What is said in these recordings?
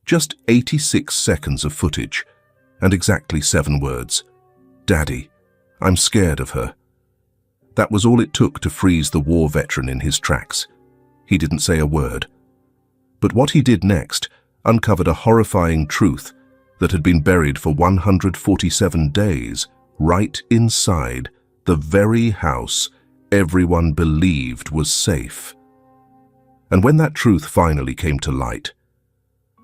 Just 86 seconds of footage, and exactly 7 words. Daddy, I'm scared of her. That was all it took to freeze the war veteran in his tracks. He didn't say a word. But what he did next uncovered a horrifying truth that had been buried for 147 days right inside the very house everyone believed was safe. And when that truth finally came to light,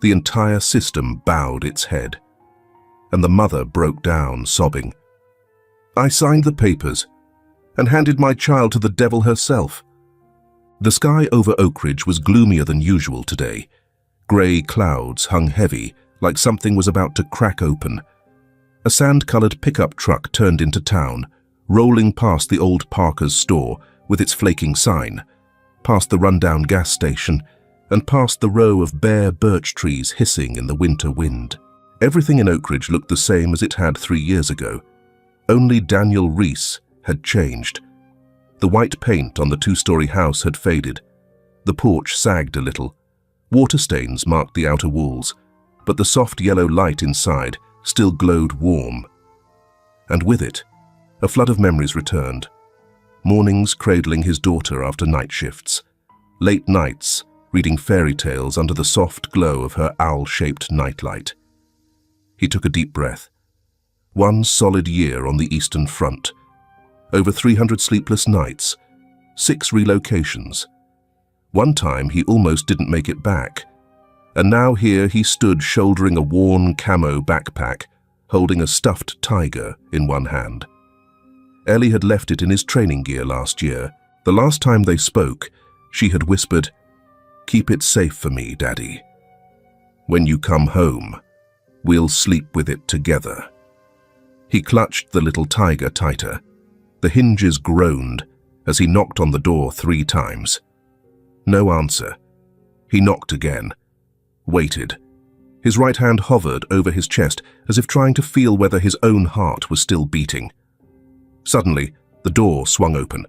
the entire system bowed its head, and the mother broke down, sobbing. I signed the papers and handed my child to the devil herself. The sky over Oak Ridge was gloomier than usual today. Grey clouds hung heavy, like something was about to crack open. A sand-colored pickup truck turned into town, rolling past the old Parker's store with its flaking sign, past the rundown gas station, and past the row of bare birch trees hissing in the winter wind. Everything in Oak Ridge looked the same as it had 3 years ago. Only Daniel Reese had changed. The white paint on the 2-story house had faded. The porch sagged a little. Water stains marked the outer walls, but the soft yellow light inside still glowed warm. And with it, a flood of memories returned. Mornings cradling his daughter after night shifts. Late nights reading fairy tales under the soft glow of her owl-shaped nightlight. He took a deep breath. 1 solid year on the Eastern Front. Over 300 sleepless nights. 6 relocations. One time he almost didn't make it back. And now here he stood shouldering a worn camo backpack, holding a stuffed tiger in one hand. Ellie had left it in his training gear last year. The last time they spoke, she had whispered, "Keep it safe for me, Daddy. When you come home, we'll sleep with it together." He clutched the little tiger tighter. The hinges groaned as he knocked on the door 3 times. No answer. He knocked again. Waited. His right hand hovered over his chest as if trying to feel whether his own heart was still beating. Suddenly, the door swung open.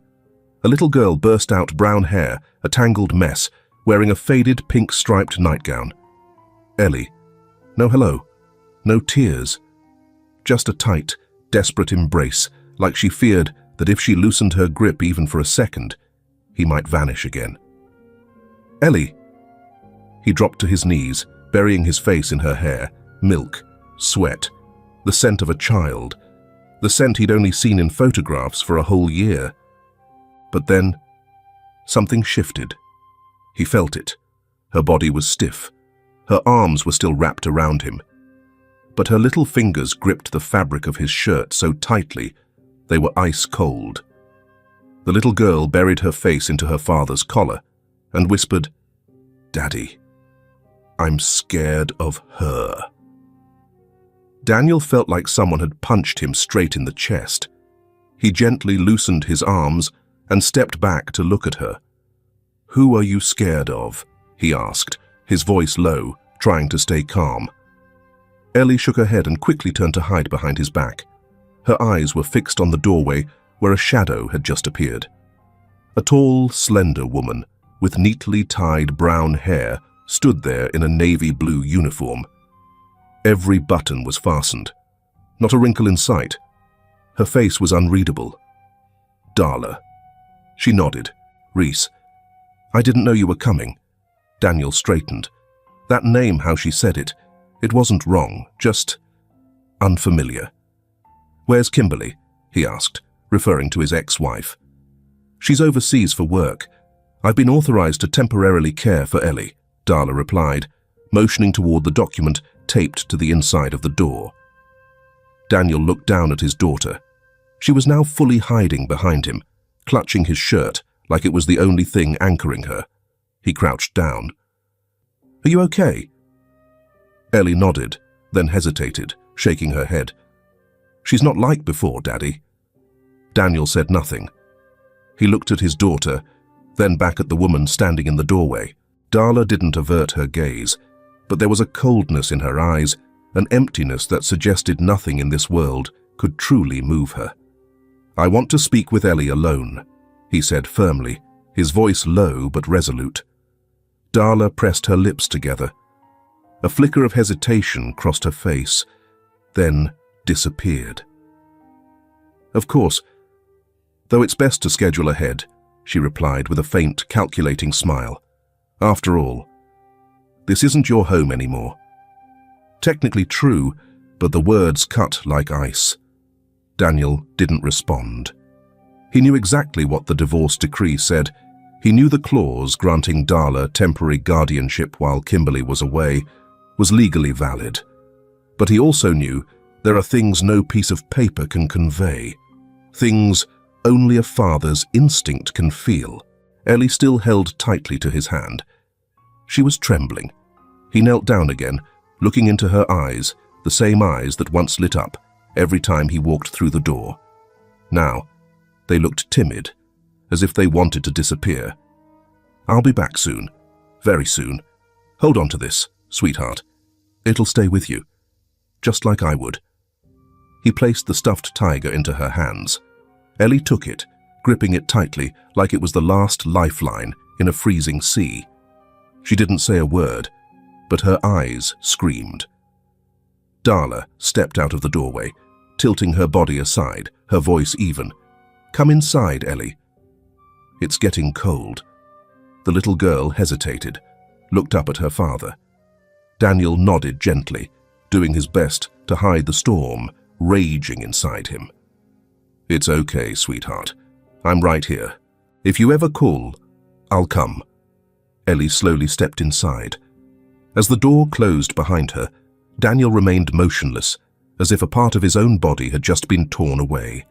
A little girl burst out, brown hair, a tangled mess, wearing a faded pink-striped nightgown. Ellie. No hello. No tears. Just a tight, desperate embrace, like she feared that if she loosened her grip even for a second, he might vanish again. Ellie! He dropped to his knees, burying his face in her hair. Milk, sweat, the scent of a child, the scent he'd only seen in photographs for a whole year. But then, something shifted. He felt it. Her body was stiff. Her arms were still wrapped around him. But her little fingers gripped the fabric of his shirt so tightly they were ice cold. The little girl buried her face into her father's collar and whispered, "Daddy, I'm scared of her." Daniel felt like someone had punched him straight in the chest. He gently loosened his arms and stepped back to look at her. "Who are you scared of?" he asked, his voice low, trying to stay calm. Ellie shook her head and quickly turned to hide behind his back. Her eyes were fixed on the doorway where a shadow had just appeared. A tall, slender woman with neatly tied brown hair stood there in a navy blue uniform. Every button was fastened. Not a wrinkle in sight. Her face was unreadable. Darla. She nodded. "Reese, I didn't know you were coming." Daniel straightened. That name, how she said it, it wasn't wrong, just unfamiliar. "Where's Kimberly?" he asked, referring to his ex-wife. "She's overseas for work. I've been authorized to temporarily care for Ellie," Darla replied, motioning toward the document taped to the inside of the door. Daniel looked down at his daughter. She was now fully hiding behind him, clutching his shirt like it was the only thing anchoring her. He crouched down. "Are you okay?" Ellie nodded, then hesitated, shaking her head. "She's not like before, Daddy." Daniel said nothing. He looked at his daughter, then back at the woman standing in the doorway. Darla didn't avert her gaze, but there was a coldness in her eyes, an emptiness that suggested nothing in this world could truly move her. "I want to speak with Ellie alone," he said firmly, his voice low but resolute. Darla pressed her lips together. A flicker of hesitation crossed her face, then disappeared. "Of course, though it's best to schedule ahead," she replied with a faint, calculating smile. "After all, this isn't your home anymore." Technically true, but the words cut like ice. Daniel didn't respond. He knew exactly what the divorce decree said. He knew the clause granting Darla temporary guardianship while Kimberly was away was legally valid. But he also knew there are things no piece of paper can convey. Things only a father's instinct can feel. Ellie still held tightly to his hand. She was trembling. He knelt down again, looking into her eyes, the same eyes that once lit up every time he walked through the door. Now, they looked timid, as if they wanted to disappear. "I'll be back soon, very soon. Hold on to this, sweetheart. It'll stay with you, just like I would." He placed the stuffed tiger into her hands. Ellie took it, gripping it tightly like it was the last lifeline in a freezing sea. She didn't say a word, but her eyes screamed. Darla stepped out of the doorway, tilting her body aside, her voice even. "Come inside, Ellie." "It's getting cold." The little girl hesitated, looked up at her father. Daniel nodded gently, doing his best to hide the storm raging inside him. "It's okay, sweetheart. I'm right here. If you ever call, I'll come." Ellie slowly stepped inside. As the door closed behind her, Daniel remained motionless, as if a part of his own body had just been torn away.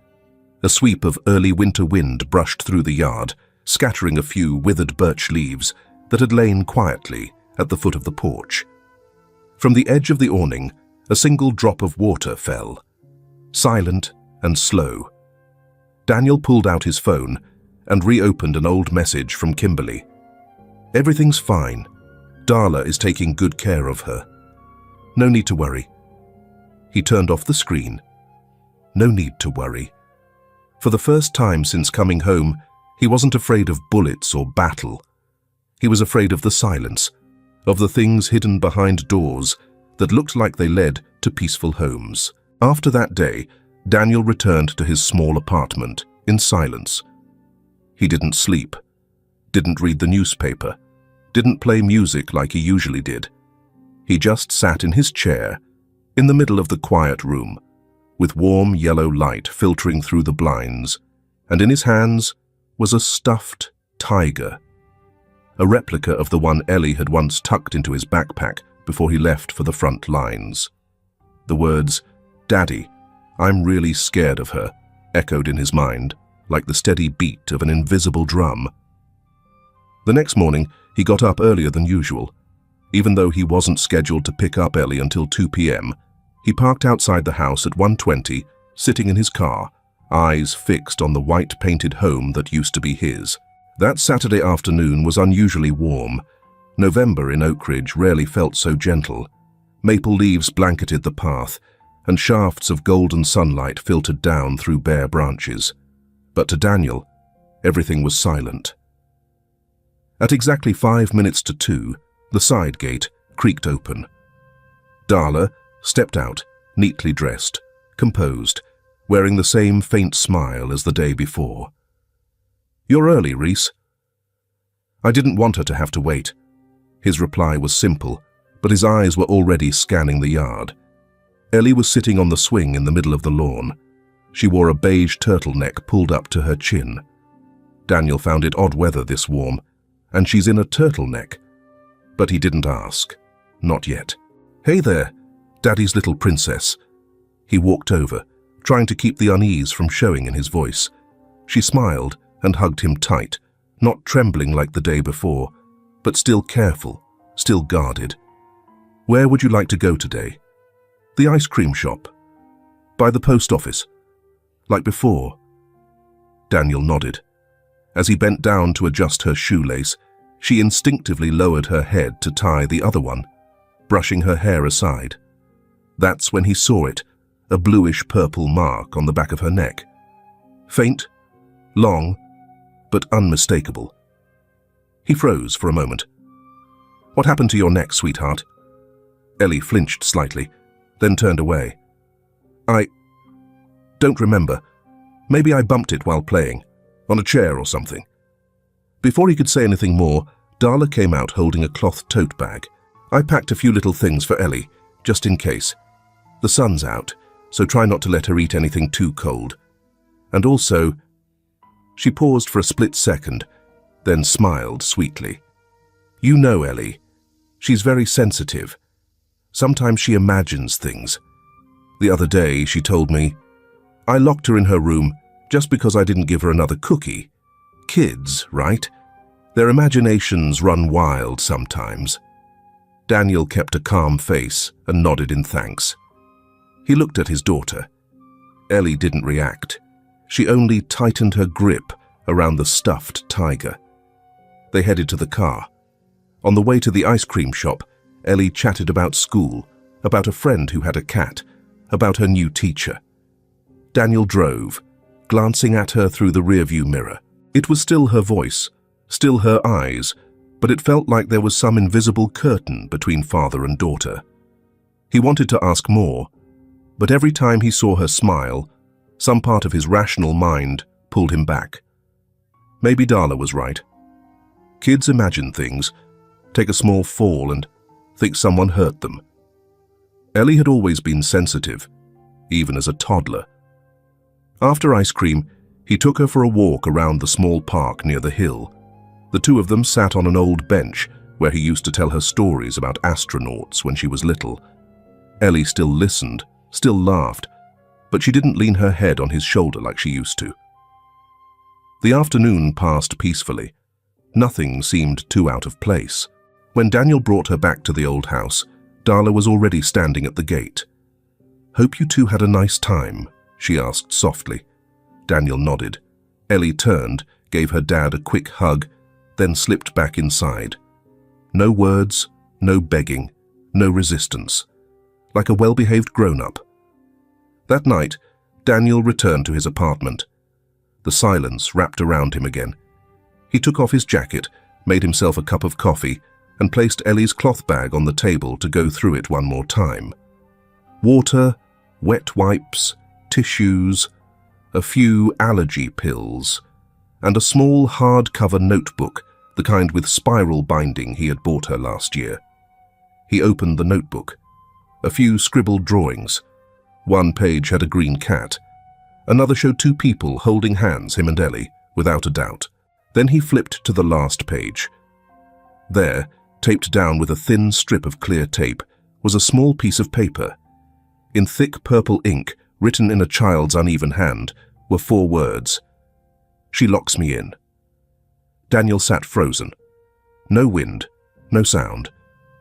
A sweep of early winter wind brushed through the yard, scattering a few withered birch leaves that had lain quietly at the foot of the porch. From the edge of the awning, a single drop of water fell, silent and slow. Daniel pulled out his phone and reopened an old message from Kimberly. "Everything's fine. Darla is taking good care of her. No need to worry." He turned off the screen. No need to worry. For the first time since coming home, he wasn't afraid of bullets or battle. He was afraid of the silence, of the things hidden behind doors that looked like they led to peaceful homes. After that day, Daniel returned to his small apartment in silence. He didn't sleep, didn't read the newspaper, didn't play music like he usually did. He just sat in his chair, in the middle of the quiet room, with warm yellow light filtering through the blinds, and in his hands was a stuffed tiger, a replica of the one Ellie had once tucked into his backpack before he left for the front lines. The words, "Daddy, I'm really scared of her," echoed in his mind, like the steady beat of an invisible drum. The next morning, he got up earlier than usual. Even though he wasn't scheduled to pick up Ellie until 2 p.m., he parked outside the house at 1:20, sitting in his car, eyes fixed on the white-painted home that used to be his. That Saturday afternoon was unusually warm. November in Oak Ridge rarely felt so gentle. Maple leaves blanketed the path, and shafts of golden sunlight filtered down through bare branches. But to Daniel, everything was silent. At exactly 5 minutes to 2, the side gate creaked open. Darla stepped out, neatly dressed, composed, wearing the same faint smile as the day before. "You're early, Reese." "I didn't want her to have to wait." His reply was simple, but his eyes were already scanning the yard. Ellie was sitting on the swing in the middle of the lawn. She wore a beige turtleneck pulled up to her chin. Daniel found it odd weather this warm, and she's in a turtleneck. But he didn't ask. Not yet. "Hey there, Daddy's little princess." He walked over, trying to keep the unease from showing in his voice. She smiled and hugged him tight, not trembling like the day before, but still careful, still guarded. "Where would you like to go today?" "The ice cream shop. By the post office. Like before." Daniel nodded. As he bent down to adjust her shoelace, she instinctively lowered her head to tie the other one, brushing her hair aside. That's when he saw it, a bluish-purple mark on the back of her neck. Faint, long, but unmistakable. He froze for a moment. "What happened to your neck, sweetheart?" Ellie flinched slightly, then turned away. I don't remember. Maybe I bumped it while playing, on a chair or something. Before he could say anything more, Darla came out holding a cloth tote bag. I packed a few little things for Ellie, just in case. The sun's out, so try not to let her eat anything too cold. And also, she paused for a split second, then smiled sweetly. You know Ellie. She's very sensitive. Sometimes she imagines things. The other day, she told me, I locked her in her room just because I didn't give her another cookie. Kids, right? Their imaginations run wild sometimes. Daniel kept a calm face and nodded in thanks. He looked at his daughter. Ellie didn't react. She only tightened her grip around the stuffed tiger. They headed to the car. On the way to the ice cream shop, Ellie chatted about school, about a friend who had a cat, about her new teacher. Daniel drove, glancing at her through the rearview mirror. It was still her voice, still her eyes, but it felt like there was some invisible curtain between father and daughter. He wanted to ask more, but every time he saw her smile, some part of his rational mind pulled him back. Maybe Darla was right. Kids imagine things, take a small fall and think someone hurt them. Ellie had always been sensitive, even as a toddler. After ice cream, he took her for a walk around the small park near the hill. The two of them sat on an old bench where he used to tell her stories about astronauts when she was little. Ellie still listened, still laughed, but she didn't lean her head on his shoulder like she used to. The afternoon passed peacefully. Nothing seemed too out of place. When Daniel brought her back to the old house, Darla was already standing at the gate. "Hope you two had a nice time," she asked softly. Daniel nodded. Ellie turned, gave her dad a quick hug, then slipped back inside. No words, no begging, no resistance. Like a well-behaved grown-up. That night, Daniel returned to his apartment. The silence wrapped around him again. He took off his jacket, made himself a cup of coffee, and placed Ellie's cloth bag on the table to go through it one more time. Water, wet wipes, tissues, a few allergy pills, and a small hardcover notebook, the kind with spiral binding he had bought her last year. He opened the notebook. A few scribbled drawings. One page had a green cat. Another showed two people holding hands, him and Ellie, without a doubt. Then he flipped to the last page. There, taped down with a thin strip of clear tape, was a small piece of paper. In thick purple ink, written in a child's uneven hand, were 4 words. "She locks me in." Daniel sat frozen. No wind, no sound,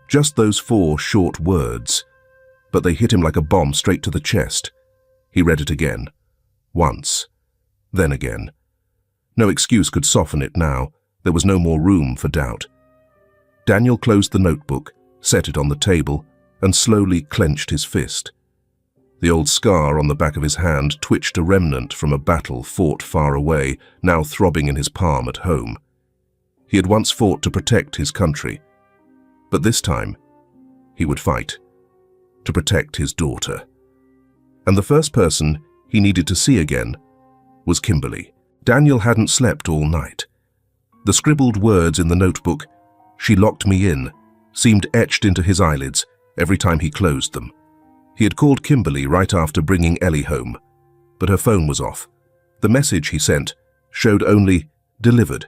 just those 4 short words. But they hit him like a bomb straight to the chest. He read it again. Once. Then again. No excuse could soften it now. There was no more room for doubt. Daniel closed the notebook, set it on the table, and slowly clenched his fist. The old scar on the back of his hand twitched, a remnant from a battle fought far away, now throbbing in his palm at home. He had once fought to protect his country. But this time, he would fight. To protect his daughter. And the first person he needed to see again was Kimberly. Daniel hadn't slept all night. The scribbled words in the notebook, "She locked me in," seemed etched into his eyelids every time he closed them. He had called Kimberly right after bringing Ellie home, but her phone was off. The message he sent showed only "delivered,"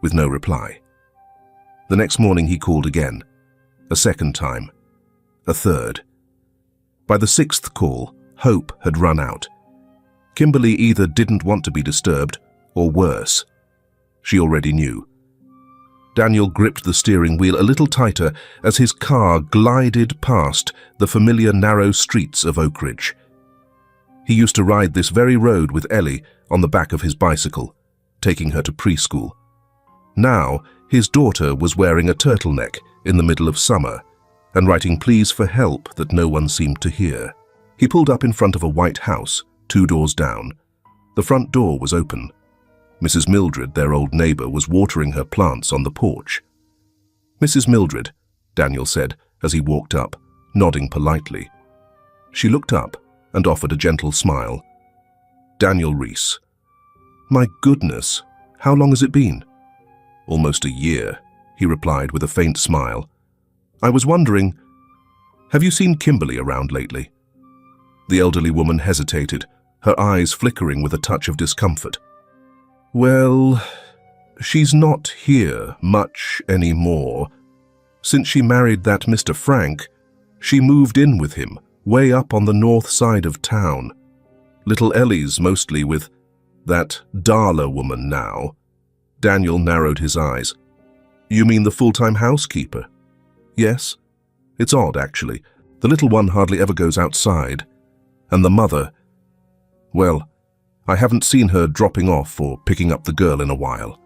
with no reply. The next morning he called again, a second time, a third. By the 6th call, hope had run out. Kimberly either didn't want to be disturbed, or worse. She already knew. Daniel gripped the steering wheel a little tighter as his car glided past the familiar narrow streets of Oak Ridge. He used to ride this very road with Ellie on the back of his bicycle, taking her to preschool. Now, his daughter was wearing a turtleneck in the middle of summer and writing pleas for help that no one seemed to hear. He pulled up in front of a white house, 2 doors down. The front door was open. Mrs. Mildred, their old neighbor, was watering her plants on the porch. "Mrs. Mildred," Daniel said as he walked up, nodding politely. She looked up and offered a gentle smile. Daniel Reese. My goodness, how long has it been? Almost a year, he replied with a faint smile. I was wondering, have you seen Kimberly around lately? The elderly woman hesitated, her eyes flickering with a touch of discomfort. Well, she's not here much anymore. Since she married that Mr. Frank, she moved in with him, way up on the north side of town. Little Ellie's mostly with that Darla woman now. Daniel narrowed his eyes. You mean the full-time housekeeper? Yes. It's odd, actually. The little one hardly ever goes outside. And the mother, well, I haven't seen her dropping off or picking up the girl in a while.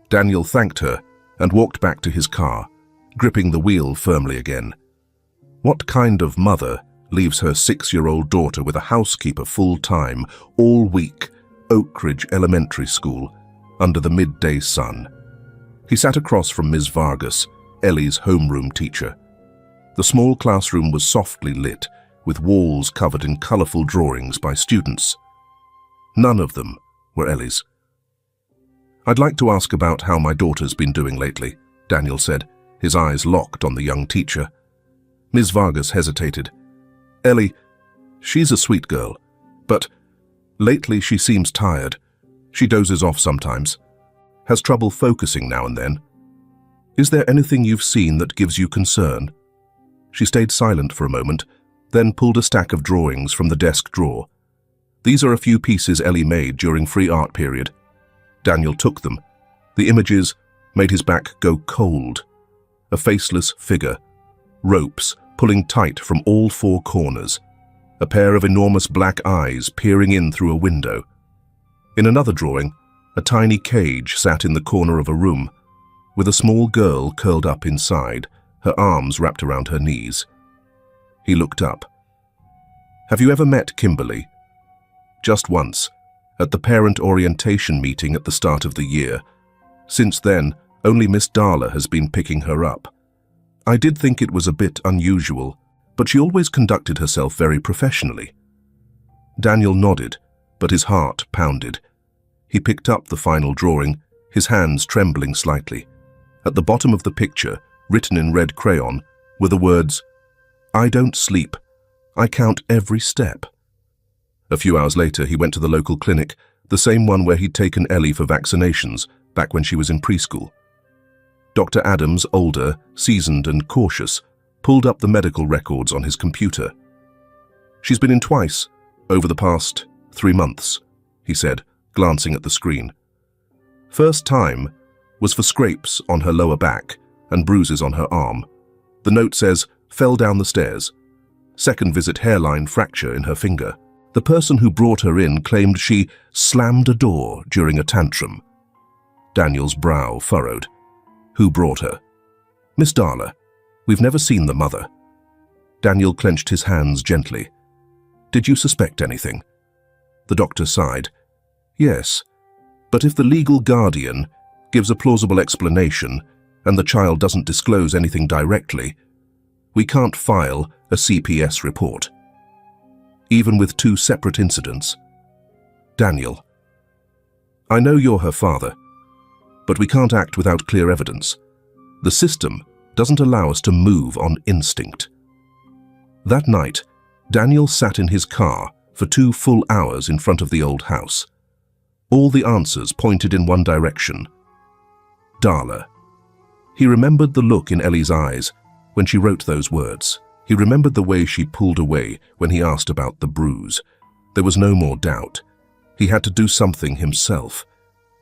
Daniel thanked her and walked back to his car, gripping the wheel firmly again. What kind of mother leaves her 6-year-old daughter with a housekeeper full-time, all week, Oak Ridge Elementary School, under the midday sun? He sat across from Ms. Vargas, Ellie's homeroom teacher. The small classroom was softly lit, with walls covered in colorful drawings by students. None of them were Ellie's. I'd like to ask about how my daughter's been doing lately, Daniel said, his eyes locked on the young teacher. Ms. Vargas hesitated. Ellie, she's a sweet girl, but lately she seems tired. She dozes off sometimes, has trouble focusing now and then. Is there anything you've seen that gives you concern? She stayed silent for a moment, then pulled a stack of drawings from the desk drawer. These are a few pieces Ellie made during free art period. Daniel took them. The images made his back go cold. A faceless figure, ropes pulling tight from all 4 corners, a pair of enormous black eyes peering in through a window. In another drawing, a tiny cage sat in the corner of a room, with a small girl curled up inside, her arms wrapped around her knees. He looked up. Have you ever met Kimberly? Just once, at the parent orientation meeting at the start of the year. Since then, only Miss Darla has been picking her up. I did think it was a bit unusual, but she always conducted herself very professionally. Daniel nodded, but his heart pounded. He picked up the final drawing, his hands trembling slightly. At the bottom of the picture, written in red crayon, were the words, I don't sleep. I count every step. A few hours later, he went to the local clinic, the same one where he'd taken Ellie for vaccinations back when she was in preschool. Dr. Adams, older, seasoned and cautious, pulled up the medical records on his computer. She's been in twice, over the past 3 months, he said, glancing at the screen. First time was for scrapes on her lower back and bruises on her arm. The note says, fell down the stairs. Second visit, hairline fracture in her finger. The person who brought her in claimed she slammed a door during a tantrum. Daniel's brow furrowed. Who brought her? Miss Darla. We've never seen the mother. Daniel clenched his hands gently. Did you suspect anything? The doctor sighed. Yes, but if the legal guardian gives a plausible explanation and the child doesn't disclose anything directly, we can't file a CPS report. Even with 2 separate incidents. Daniel, I know you're her father, but we can't act without clear evidence. The system doesn't allow us to move on instinct. That night, Daniel sat in his car for 2 full hours in front of the old house. All the answers pointed in one direction. Darla. He remembered the look in Ellie's eyes when she wrote those words. He remembered the way she pulled away when he asked about the bruise. There was no more doubt. He had to do something himself.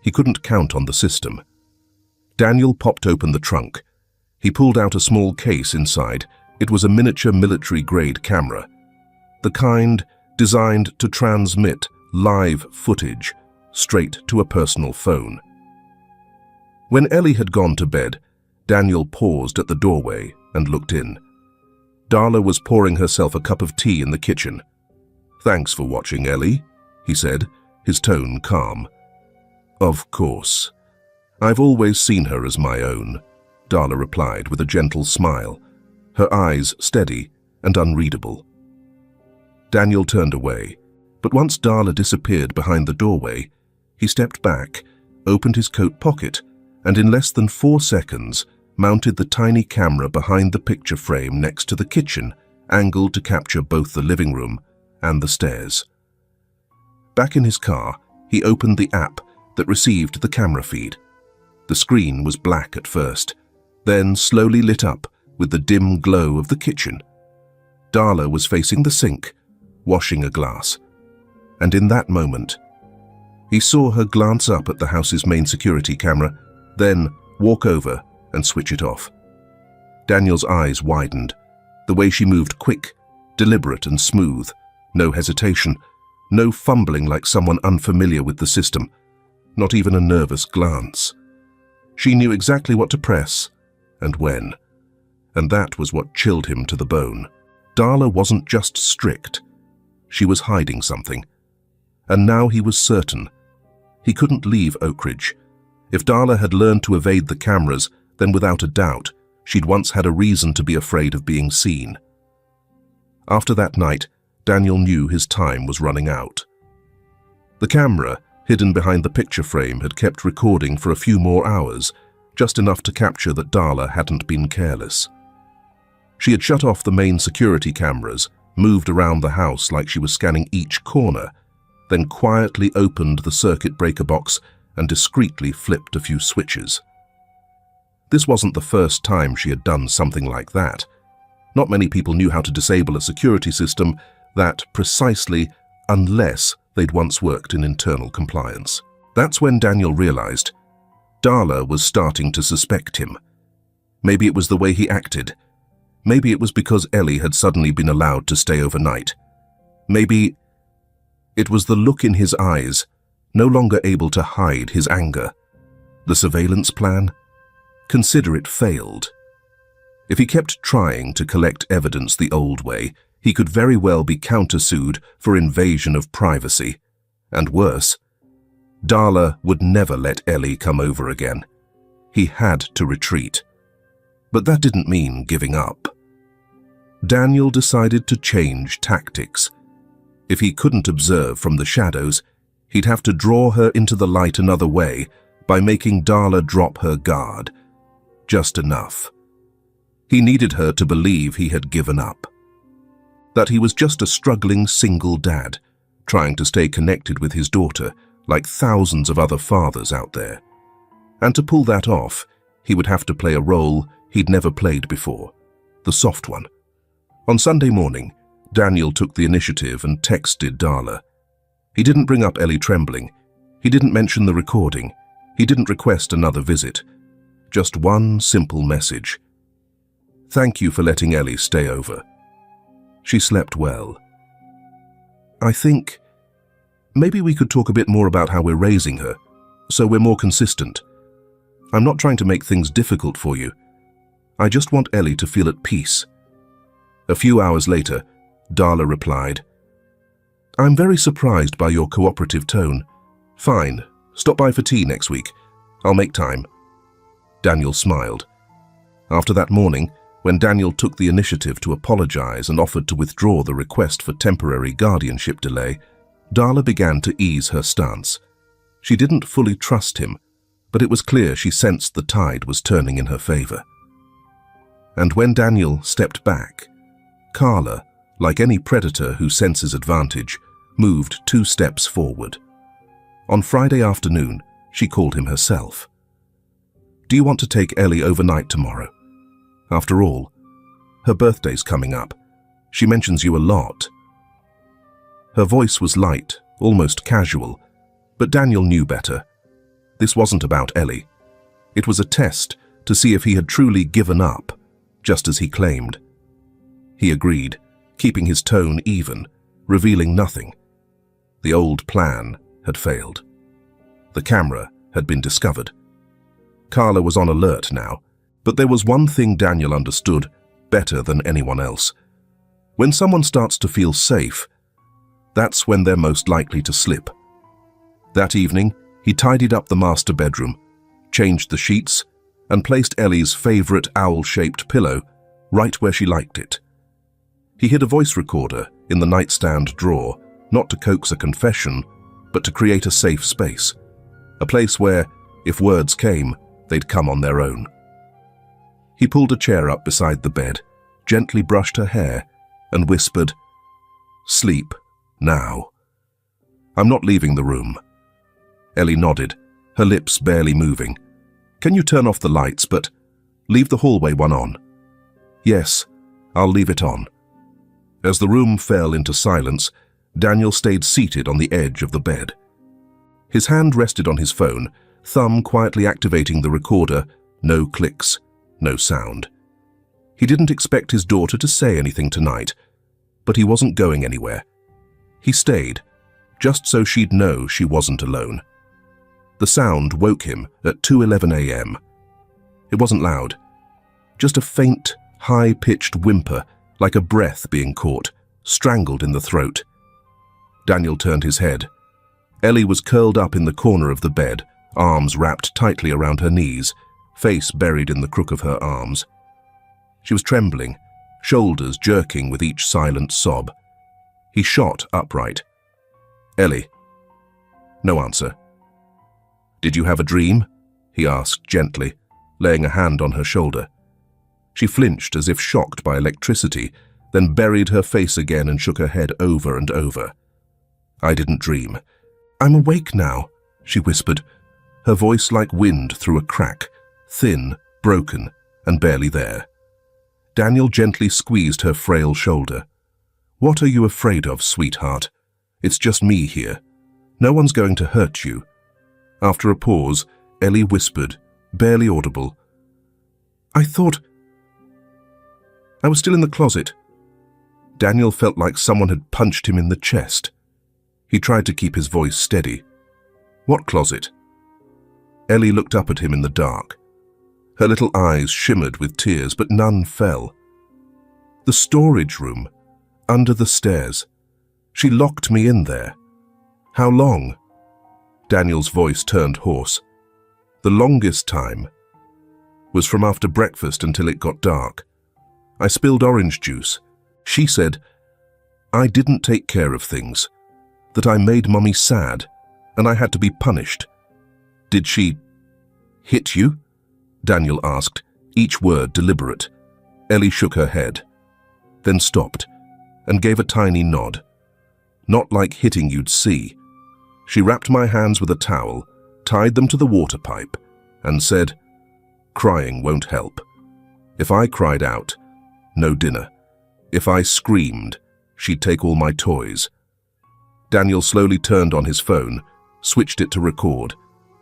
He couldn't count on the system. Daniel popped open the trunk. He pulled out a small case inside. It was a miniature military-grade camera, the kind designed to transmit live footage straight to a personal phone. When Ellie had gone to bed, Daniel paused at the doorway and looked in. Darla was pouring herself a cup of tea in the kitchen. Thanks for watching, Ellie, he said, his tone calm. Of course. I've always seen her as my own, Darla replied with a gentle smile. her eyes steady and unreadable. Daniel turned away, but once Darla disappeared behind the doorway, he stepped back, opened his coat pocket, and in less than 4 seconds mounted the tiny camera behind the picture frame next to the kitchen, angled to capture both the living room and the stairs. Back in his car, he opened the app that received the camera feed. The screen was black at first, then slowly lit up with the dim glow of the kitchen. Darla was facing the sink, washing a glass, and in that moment, he saw her glance up at the house's main security camera, then walk over and switch it off. Daniel's eyes widened, the way she moved quick, deliberate and smooth, no hesitation, no fumbling like someone unfamiliar with the system, not even a nervous glance. She knew exactly what to press and when, and that was what chilled him to the bone. Darla wasn't just strict, she was hiding something. And now he was certain. He couldn't leave Oak Ridge. If Darla had learned to evade the cameras, then without a doubt, she'd once had a reason to be afraid of being seen. After that night, Daniel knew his time was running out. The camera, hidden behind the picture frame, had kept recording for a few more hours, just enough to capture that Darla hadn't been careless. She had shut off the main security cameras, moved around the house like she was scanning each corner, then quietly opened the circuit breaker box and discreetly flipped a few switches. This wasn't the first time she had done something like that. Not many people knew how to disable a security system that precisely, unless they'd once worked in internal compliance. That's when Daniel realized Darla was starting to suspect him. Maybe it was the way he acted. Maybe it was because Ellie had suddenly been allowed to stay overnight. Maybe it was the look in his eyes, no longer able to hide his anger. The surveillance plan? Consider it failed. If he kept trying to collect evidence the old way, he could very well be countersued for invasion of privacy. And worse, Darla would never let Ellie come over again. He had to retreat. But that didn't mean giving up. Daniel decided to change tactics. If he couldn't observe from the shadows, he'd have to draw her into the light another way by making Darla drop her guard. Just enough. He needed her to believe he had given up. That he was just a struggling single dad, trying to stay connected with his daughter, like thousands of other fathers out there. And to pull that off, he would have to play a role he'd never played before, the soft one. On Sunday morning, Daniel took the initiative and texted Darla. He didn't bring up Ellie trembling. He didn't mention the recording. He didn't request another visit. Just one simple message. Thank you for letting Ellie stay over. She slept well. I think maybe we could talk a bit more about how we're raising her, so we're more consistent. I'm not trying to make things difficult for you. I just want Ellie to feel at peace. A few hours later, Darla replied, I'm very surprised by your cooperative tone. Fine, stop by for tea next week. I'll make time. Daniel smiled. After that morning, when Daniel took the initiative to apologize and offered to withdraw the request for temporary guardianship delay, Darla began to ease her stance. She didn't fully trust him, but it was clear she sensed the tide was turning in her favor. And when Daniel stepped back, Carla, like any predator who senses advantage, moved 2 steps forward. On Friday afternoon, she called him herself. Do you want to take Ellie overnight tomorrow? After all, her birthday's coming up. She mentions you a lot. Her voice was light, almost casual, but Daniel knew better. This wasn't about Ellie. It was a test to see if he had truly given up, just as he claimed. He agreed, keeping his tone even, revealing nothing. The old plan had failed. The camera had been discovered. Carla was on alert now, but there was one thing Daniel understood better than anyone else. When someone starts to feel safe, that's when they're most likely to slip. That evening, he tidied up the master bedroom, changed the sheets, and placed Ellie's favorite owl-shaped pillow right where she liked it. He hid a voice recorder in the nightstand drawer, not to coax a confession, but to create a safe space. A place where, if words came, they'd come on their own. He pulled a chair up beside the bed, gently brushed her hair, and whispered, "Sleep, now. I'm not leaving the room." Ellie nodded, her lips barely moving. "Can you turn off the lights, but leave the hallway one on?" "Yes, I'll leave it on." As the room fell into silence, Daniel stayed seated on the edge of the bed. His hand rested on his phone, thumb quietly activating the recorder. No clicks, no sound. He didn't expect his daughter to say anything tonight, but he wasn't going anywhere. He stayed, just so she'd know she wasn't alone. The sound woke him at 2:11 a.m. It wasn't loud, just a faint, high-pitched whimper, like a breath being caught, strangled in the throat. Daniel turned his head. Ellie was curled up in the corner of the bed, arms wrapped tightly around her knees, face buried in the crook of her arms. She was trembling, shoulders jerking with each silent sob. He shot upright. "Ellie." No answer. "Did you have a dream?" he asked gently, laying a hand on her shoulder. She flinched as if shocked by electricity, then buried her face again and shook her head over and over. "I didn't dream. I'm awake now," she whispered, her voice like wind through a crack, thin, broken, and barely there. Daniel gently squeezed her frail shoulder. "What are you afraid of, sweetheart? It's just me here. No one's going to hurt you." After a pause, Ellie whispered, barely audible, "I thought I was still in the closet." Daniel felt like someone had punched him in the chest. He tried to keep his voice steady. "What closet?" Ellie looked up at him in the dark. Her little eyes shimmered with tears, but none fell. "The storage room, under the stairs. She locked me in there." "How long?" Daniel's voice turned hoarse. "The longest time was from after breakfast until it got dark. I spilled orange juice. She said I didn't take care of things, that I made Mummy sad, and I had to be punished." "Did she hit you?" Daniel asked, each word deliberate. Ellie shook her head, then stopped, and gave a tiny nod. "Not like hitting you'd see. She wrapped my hands with a towel, tied them to the water pipe, and said, 'Crying won't help. If I cried out, no dinner. If I screamed, she'd take all my toys.'" Daniel slowly turned on his phone, switched it to record,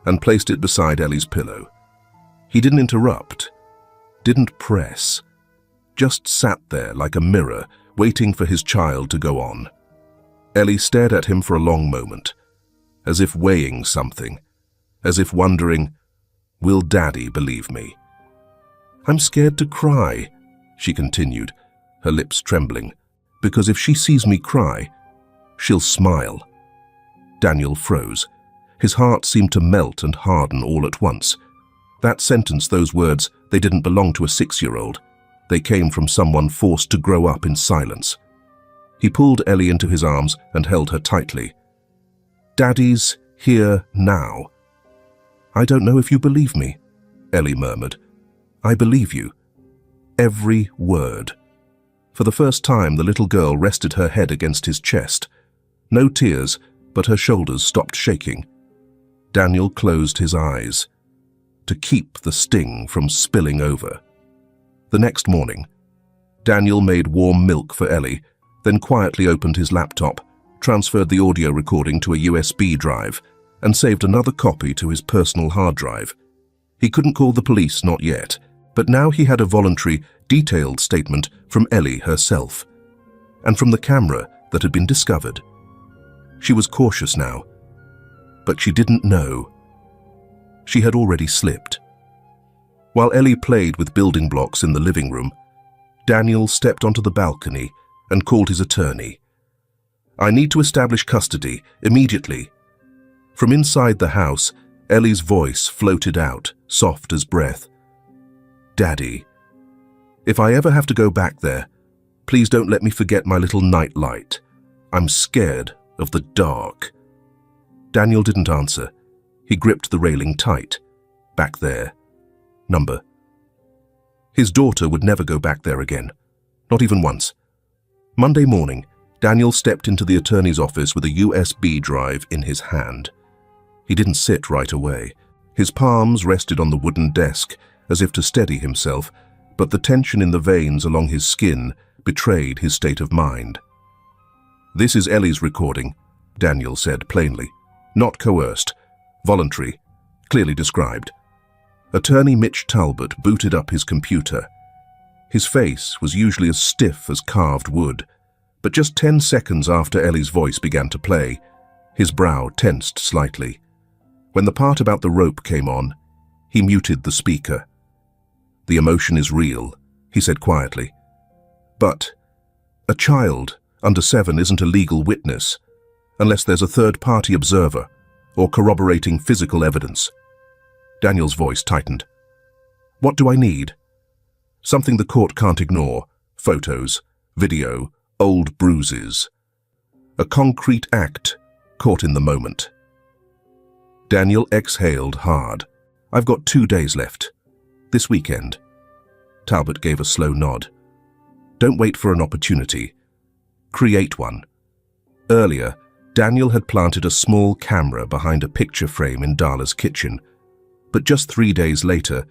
and placed it beside Ellie's pillow. He didn't interrupt, didn't press, just sat there like a mirror, waiting for his child to go on. Ellie stared at him for a long moment, as if weighing something, as if wondering, will Daddy believe me? "I'm scared to cry," she continued, her lips trembling, "because if she sees me cry, she'll smile." Daniel froze. His heart seemed to melt and harden all at once. That sentence, those words, they didn't belong to a 6-year-old. They came from someone forced to grow up in silence. He pulled Ellie into his arms and held her tightly. "Daddy's here now." "I don't know if you believe me," Ellie murmured. "I believe you. Every word." For the first time, the little girl rested her head against his chest. No tears, but her shoulders stopped shaking. Daniel closed his eyes, to keep the sting from spilling over. The next morning, Daniel made warm milk for Ellie, then quietly opened his laptop, transferred the audio recording to a USB drive, and saved another copy to his personal hard drive. He couldn't call the police, not yet, but now he had a voluntary, detailed statement from Ellie herself, and from the camera that had been discovered. She was cautious now, but she didn't know. She had already slipped. While Ellie played with building blocks in the living room, Daniel stepped onto the balcony and called his attorney. "I need to establish custody, immediately." From inside the house, Ellie's voice floated out, soft as breath. "Daddy." If I ever have to go back there, please don't let me forget my little night light. I'm scared of the dark." Daniel didn't answer. He gripped the railing tight. Back there. Number. His daughter would never go back there again. Not even once. Monday morning, Daniel stepped into the attorney's office with a USB drive in his hand. He didn't sit right away. His palms rested on the wooden desk as if to steady himself, but the tension in the veins along his skin betrayed his state of mind. "This is Ellie's recording," Daniel said plainly. "Not coerced. Voluntary. Clearly described." Attorney Mitch Talbot booted up his computer. His face was usually as stiff as carved wood, but just 10 seconds after Ellie's voice began to play, his brow tensed slightly. When the part about the rope came on, he muted the speaker. "The emotion is real," he said quietly. "But a child under 7 isn't a legal witness unless there's a third-party observer or corroborating physical evidence." Daniel's voice tightened. "What do I need?" "Something the court can't ignore. Photos, video, old bruises. A concrete act caught in the moment." Daniel exhaled hard. "I've got 2 days left. This weekend." Talbot gave a slow nod. "Don't wait for an opportunity. Create one." Earlier, Daniel had planted a small camera behind a picture frame in Darla's kitchen, but just 3 days later,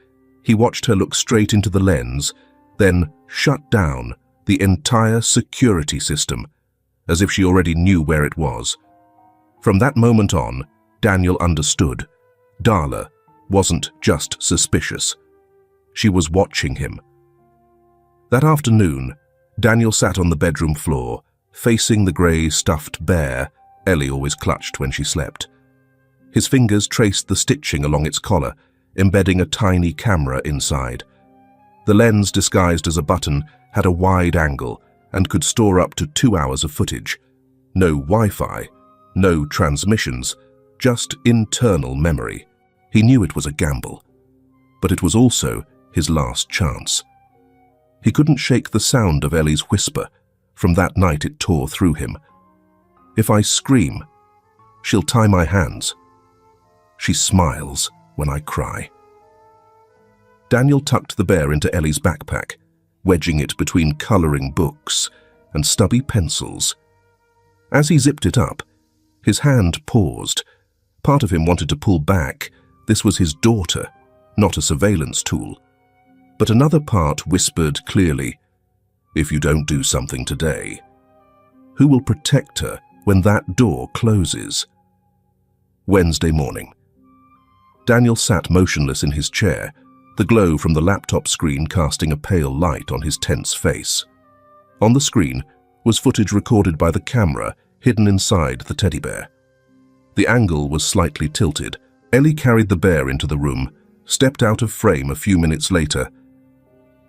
he watched her look straight into the lens, then shut down the entire security system, as if she already knew where it was. From that moment on, Daniel understood. Darla wasn't just suspicious. She was watching him. That afternoon, Daniel sat on the bedroom floor, facing the grey stuffed bear Ellie always clutched when she slept. His fingers traced the stitching along its collar, embedding a tiny camera inside. The lens, disguised as a button, had a wide angle and could store up to 2 hours of footage. No Wi-Fi, no transmissions, just internal memory. He knew it was a gamble, but it was also his last chance. He couldn't shake the sound of Ellie's whisper. From that night it tore through him. "If I scream, she'll tie my hands. She smiles when I cry." Daniel tucked the bear into Ellie's backpack, wedging it between coloring books and stubby pencils. As he zipped it up, his hand paused. Part of him wanted to pull back. This was his daughter, not a surveillance tool. But another part whispered clearly, "If you don't do something today, who will protect her when that door closes?" Wednesday morning. Daniel sat motionless in his chair, the glow from the laptop screen casting a pale light on his tense face. On the screen was footage recorded by the camera hidden inside the teddy bear. The angle was slightly tilted. Ellie carried the bear into the room, stepped out of frame a few minutes later,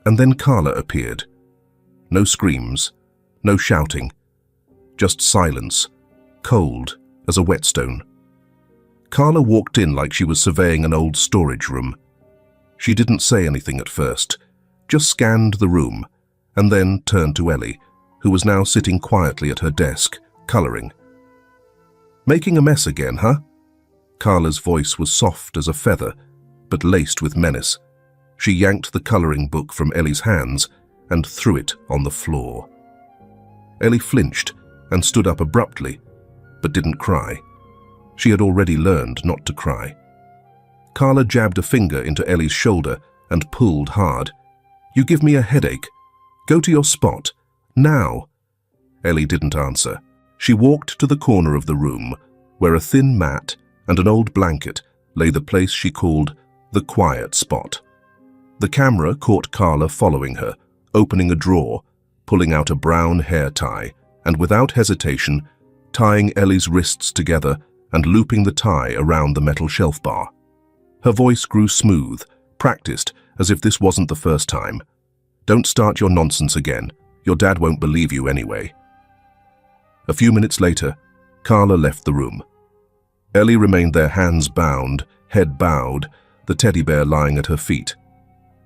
and then Carla appeared. No screams, no shouting, just silence, cold as a whetstone. Carla walked in like she was surveying an old storage room. She didn't say anything at first, just scanned the room, and then turned to Ellie, who was now sitting quietly at her desk, coloring. "Making a mess again, huh?" Carla's voice was soft as a feather, but laced with menace. She yanked the coloring book from Ellie's hands and threw it on the floor. Ellie flinched and stood up abruptly, but didn't cry. She had already learned not to cry. Carla jabbed a finger into Ellie's shoulder and pulled hard. "You give me a headache. Go to your spot. Now." Ellie didn't answer. She walked to the corner of the room, where a thin mat and an old blanket lay the place she called the quiet spot. The camera caught Carla following her, opening a drawer, pulling out a brown hair tie, and without hesitation, tying Ellie's wrists together and looping the tie around the metal shelf bar. Her voice grew smooth, practiced, as if this wasn't the first time. "Don't start your nonsense again. Your dad won't believe you anyway." A few minutes later, Carla left the room. Ellie remained there, hands bound, head bowed, the teddy bear lying at her feet.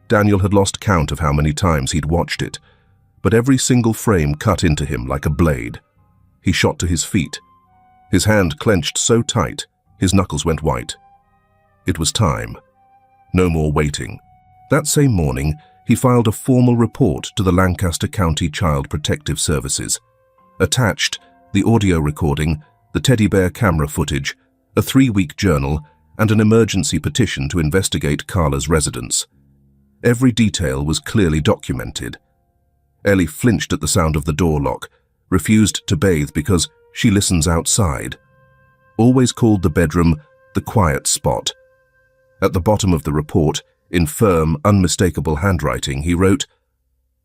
Daniel had lost count of how many times he'd watched it, but every single frame cut into him like a blade. He shot to his feet. His hand clenched so tight, his knuckles went white. It was time. No more waiting. That same morning, he filed a formal report to the Lancaster County Child Protective Services. Attached, the audio recording, the teddy bear camera footage, a 3-week journal, and an emergency petition to investigate Carla's residence. Every detail was clearly documented. Ellie flinched at the sound of the door lock, refused to bathe because she listens outside. Always called the bedroom the quiet spot. At the bottom of the report, in firm, unmistakable handwriting, he wrote,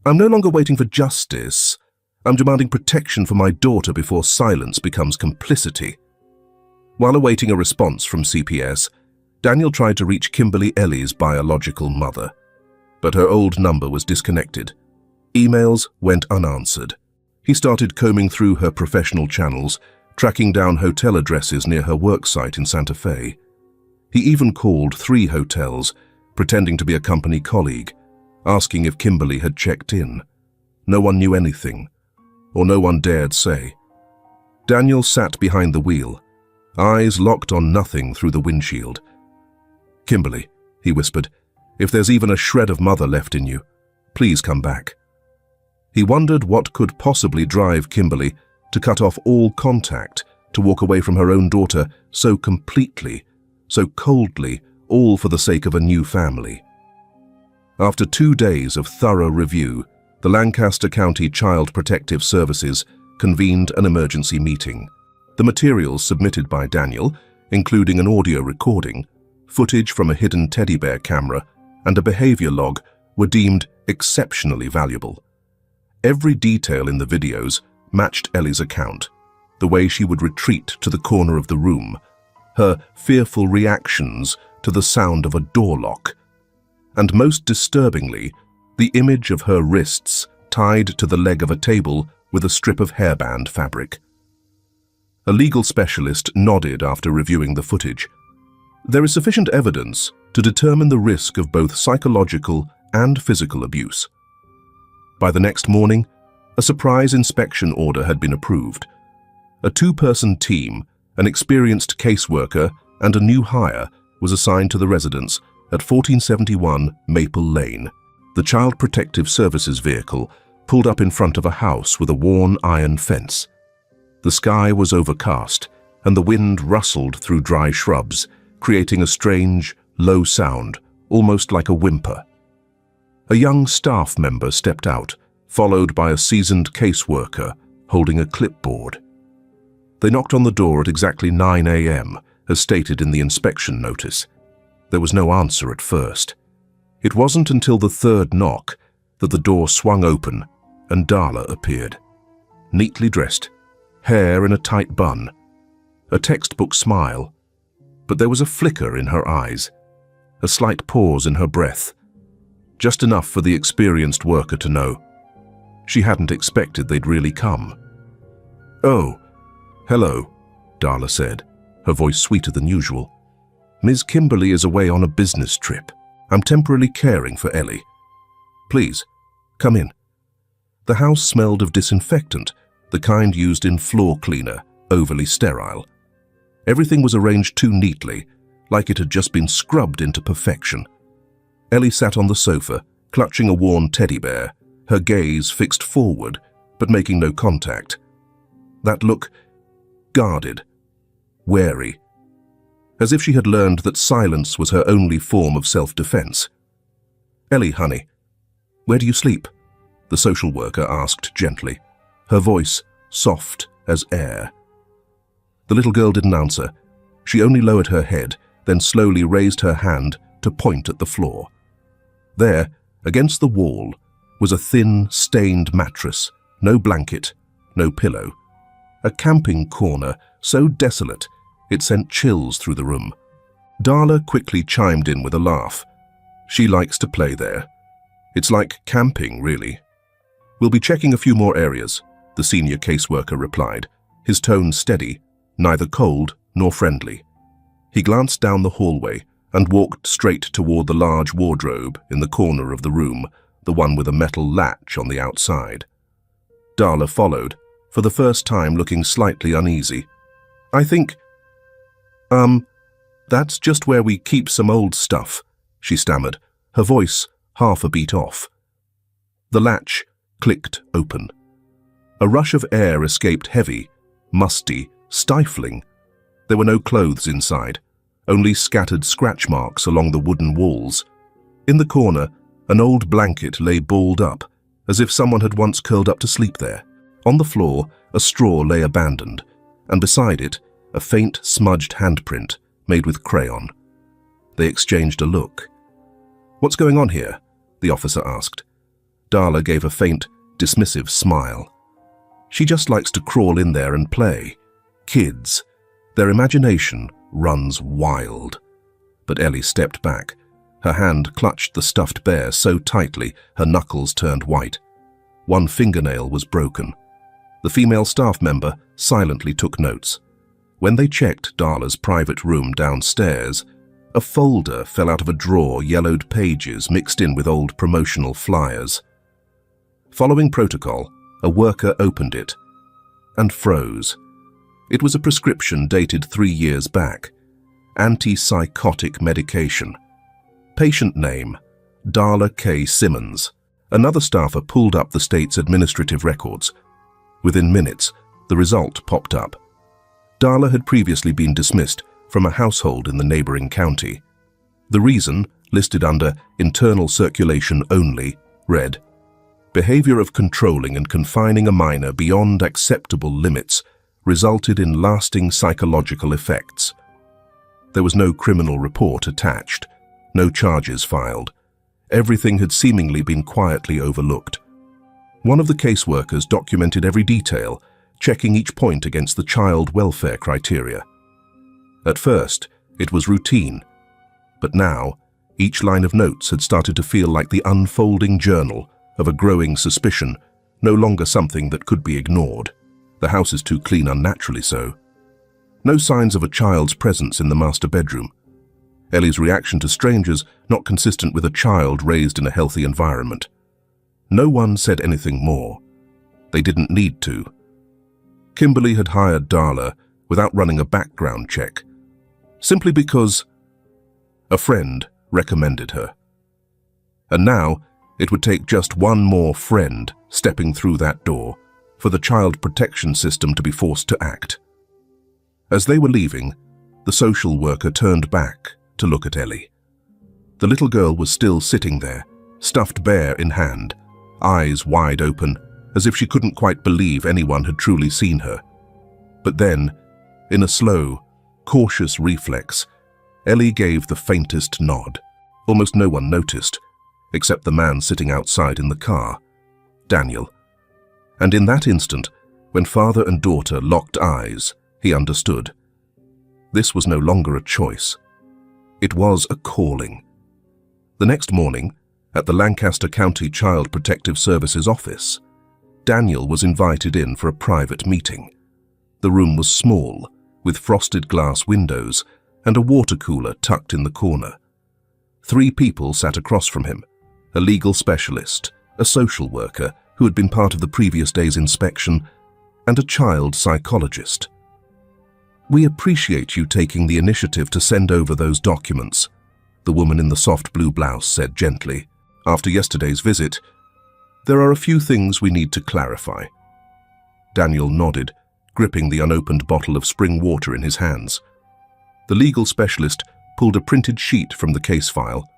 "I'm no longer waiting for justice. I'm demanding protection for my daughter before silence becomes complicity." While awaiting a response from CPS, Daniel tried to reach Kimberly Ellie's biological mother, but her old number was disconnected. Emails went unanswered. He started combing through her professional channels, tracking down hotel addresses near her worksite in Santa Fe. He even called 3 hotels, pretending to be a company colleague, asking if Kimberly had checked in. No one knew anything, or no one dared say. Daniel sat behind the wheel, eyes locked on nothing through the windshield. "Kimberly," he whispered, "if there's even a shred of mother left in you, please come back." He wondered what could possibly drive Kimberly to cut off all contact, to walk away from her own daughter so completely, so coldly, all for the sake of a new family. After 2 days of thorough review, the Lancaster County Child Protective Services convened an emergency meeting. The materials submitted by Daniel, including an audio recording, footage from a hidden teddy bear camera, and a behavior log, were deemed exceptionally valuable. Every detail in the videos matched Ellie's account, the way she would retreat to the corner of the room, her fearful reactions to the sound of a door lock, and most disturbingly, the image of her wrists tied to the leg of a table with a strip of hairband fabric. A legal specialist nodded after reviewing the footage. There is sufficient evidence to determine the risk of both psychological and physical abuse. By the next morning, a surprise inspection order had been approved. A 2-person team, an experienced caseworker, and a new hire was assigned to the residence at 1471 Maple Lane. The Child Protective Services vehicle pulled up in front of a house with a worn iron fence. The sky was overcast, and the wind rustled through dry shrubs, creating a strange, low sound, almost like a whimper. A young staff member stepped out, followed by a seasoned caseworker holding a clipboard. They knocked on the door at exactly 9 a.m., as stated in the inspection notice. There was no answer at first. It wasn't until the 3rd knock that the door swung open and Darla appeared. Neatly dressed, hair in a tight bun, a textbook smile, but there was a flicker in her eyes, a slight pause in her breath, just enough for the experienced worker to know. She hadn't expected they'd really come. "Oh, hello," Darla said, her voice sweeter than usual. "Ms. Kimberly is away on a business trip. I'm temporarily caring for Ellie. Please, come in." The house smelled of disinfectant, the kind used in floor cleaner, overly sterile. Everything was arranged too neatly, like it had just been scrubbed into perfection. Ellie sat on the sofa, clutching a worn teddy bear, her gaze fixed forward, but making no contact. That look, guarded, wary, as if she had learned that silence was her only form of self-defense. "Ellie, honey, where do you sleep?" the social worker asked gently, her voice soft as air. The little girl didn't answer. She only lowered her head, then slowly raised her hand to point at the floor. There, against the wall, was a thin, stained mattress, no blanket, no pillow. A camping corner so desolate it sent chills through the room. Darla quickly chimed in with a laugh. She likes to play there. It's like camping, really. "We'll be checking a few more areas," the senior caseworker replied, his tone steady, neither cold nor friendly. He glanced down the hallway, and walked straight toward the large wardrobe in the corner of the room, the one with a metal latch on the outside. Darla followed, for the first time looking slightly uneasy. "I think, that's just where we keep some old stuff," she stammered, her voice half a beat off. The latch clicked open. A rush of air escaped, heavy, musty, stifling. There were no clothes inside, only scattered scratch marks along the wooden walls. In the corner, an old blanket lay balled up, as if someone had once curled up to sleep there. On the floor, a straw lay abandoned, and beside it, a faint, smudged handprint made with crayon. They exchanged a look. "What's going on here?" the officer asked. Darla gave a faint, dismissive smile. She just likes to crawl in there and play. Kids. Their imagination runs wild. But Ellie stepped back. Her hand clutched the stuffed bear so tightly her knuckles turned white. One fingernail was broken. The female staff member silently took notes. When they checked Darla's private room downstairs, a folder fell out of a drawer, yellowed pages mixed in with old promotional flyers. Following protocol, a worker opened it and froze. It was a prescription dated 3 years back. Antipsychotic medication. Patient name, Darla K. Simmons. Another staffer pulled up the state's administrative records. Within minutes, the result popped up. Darla had previously been dismissed from a household in the neighboring county. The reason, listed under internal circulation only, read, "Behavior of controlling and confining a minor beyond acceptable limits resulted in lasting psychological effects." There was no criminal report attached, no charges filed. Everything had seemingly been quietly overlooked. One of the caseworkers documented every detail, checking each point against the child welfare criteria. At first, it was routine, but now, each line of notes had started to feel like the unfolding journal of a growing suspicion, no longer something that could be ignored. The house is too clean, unnaturally so. No signs of a child's presence in the master bedroom. Ellie's reaction to strangers not consistent with a child raised in a healthy environment. No one said anything more. They didn't need to. Kimberly had hired Darla without running a background check, simply because a friend recommended her. And now, it would take just one more friend stepping through that door for the child protection system to be forced to act. As they were leaving, the social worker turned back to look at Ellie. The little girl was still sitting there, stuffed bear in hand, eyes wide open, as if she couldn't quite believe anyone had truly seen her. But then, in a slow, cautious reflex, Ellie gave the faintest nod. Almost no one noticed, except the man sitting outside in the car, Daniel. And in that instant, when father and daughter locked eyes, he understood. This was no longer a choice. It was a calling. The next morning, at the Lancaster County Child Protective Services office, Daniel was invited in for a private meeting. The room was small, with frosted glass windows and a water cooler tucked in the corner. 3 people sat across from him, a legal specialist, a social worker who had been part of the previous day's inspection, and a child psychologist. "We appreciate you taking the initiative to send over those documents," the woman in the soft blue blouse said gently. "After yesterday's visit, there are a few things we need to clarify." Daniel nodded, gripping the unopened bottle of spring water in his hands. The legal specialist pulled a printed sheet from the case file.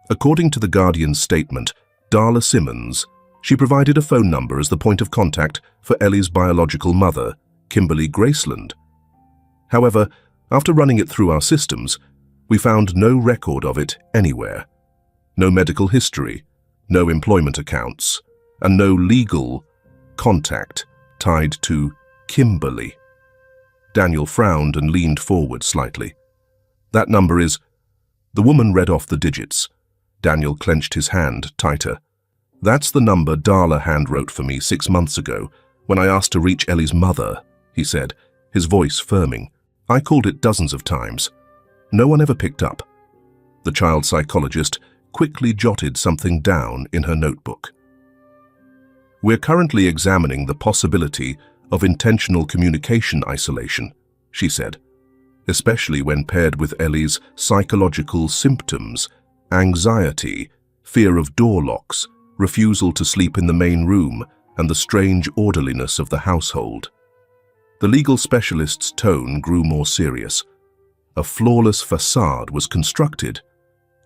According to the Guardian's statement, Darla Simmons, she provided a phone number as the point of contact for Ellie's biological mother, Kimberly Graceland. However, after running it through our systems, we found no record of it anywhere. No medical history, no employment accounts, and no legal contact tied to Kimberly. Daniel frowned and leaned forward slightly. "That number is—" The woman read off the digits. Daniel clenched his hand tighter. "That's the number Darla handwrote for me 6 months ago when I asked to reach Ellie's mother," he said, his voice firming. "I called it dozens of times. No one ever picked up. The child psychologist quickly jotted something down in her notebook. "We're currently examining the possibility of intentional communication isolation," she said, "especially when paired with Ellie's psychological symptoms, anxiety, fear of door locks, refusal to sleep in the main room, and the strange orderliness of the household." The legal specialist's tone grew more serious. A flawless facade was constructed,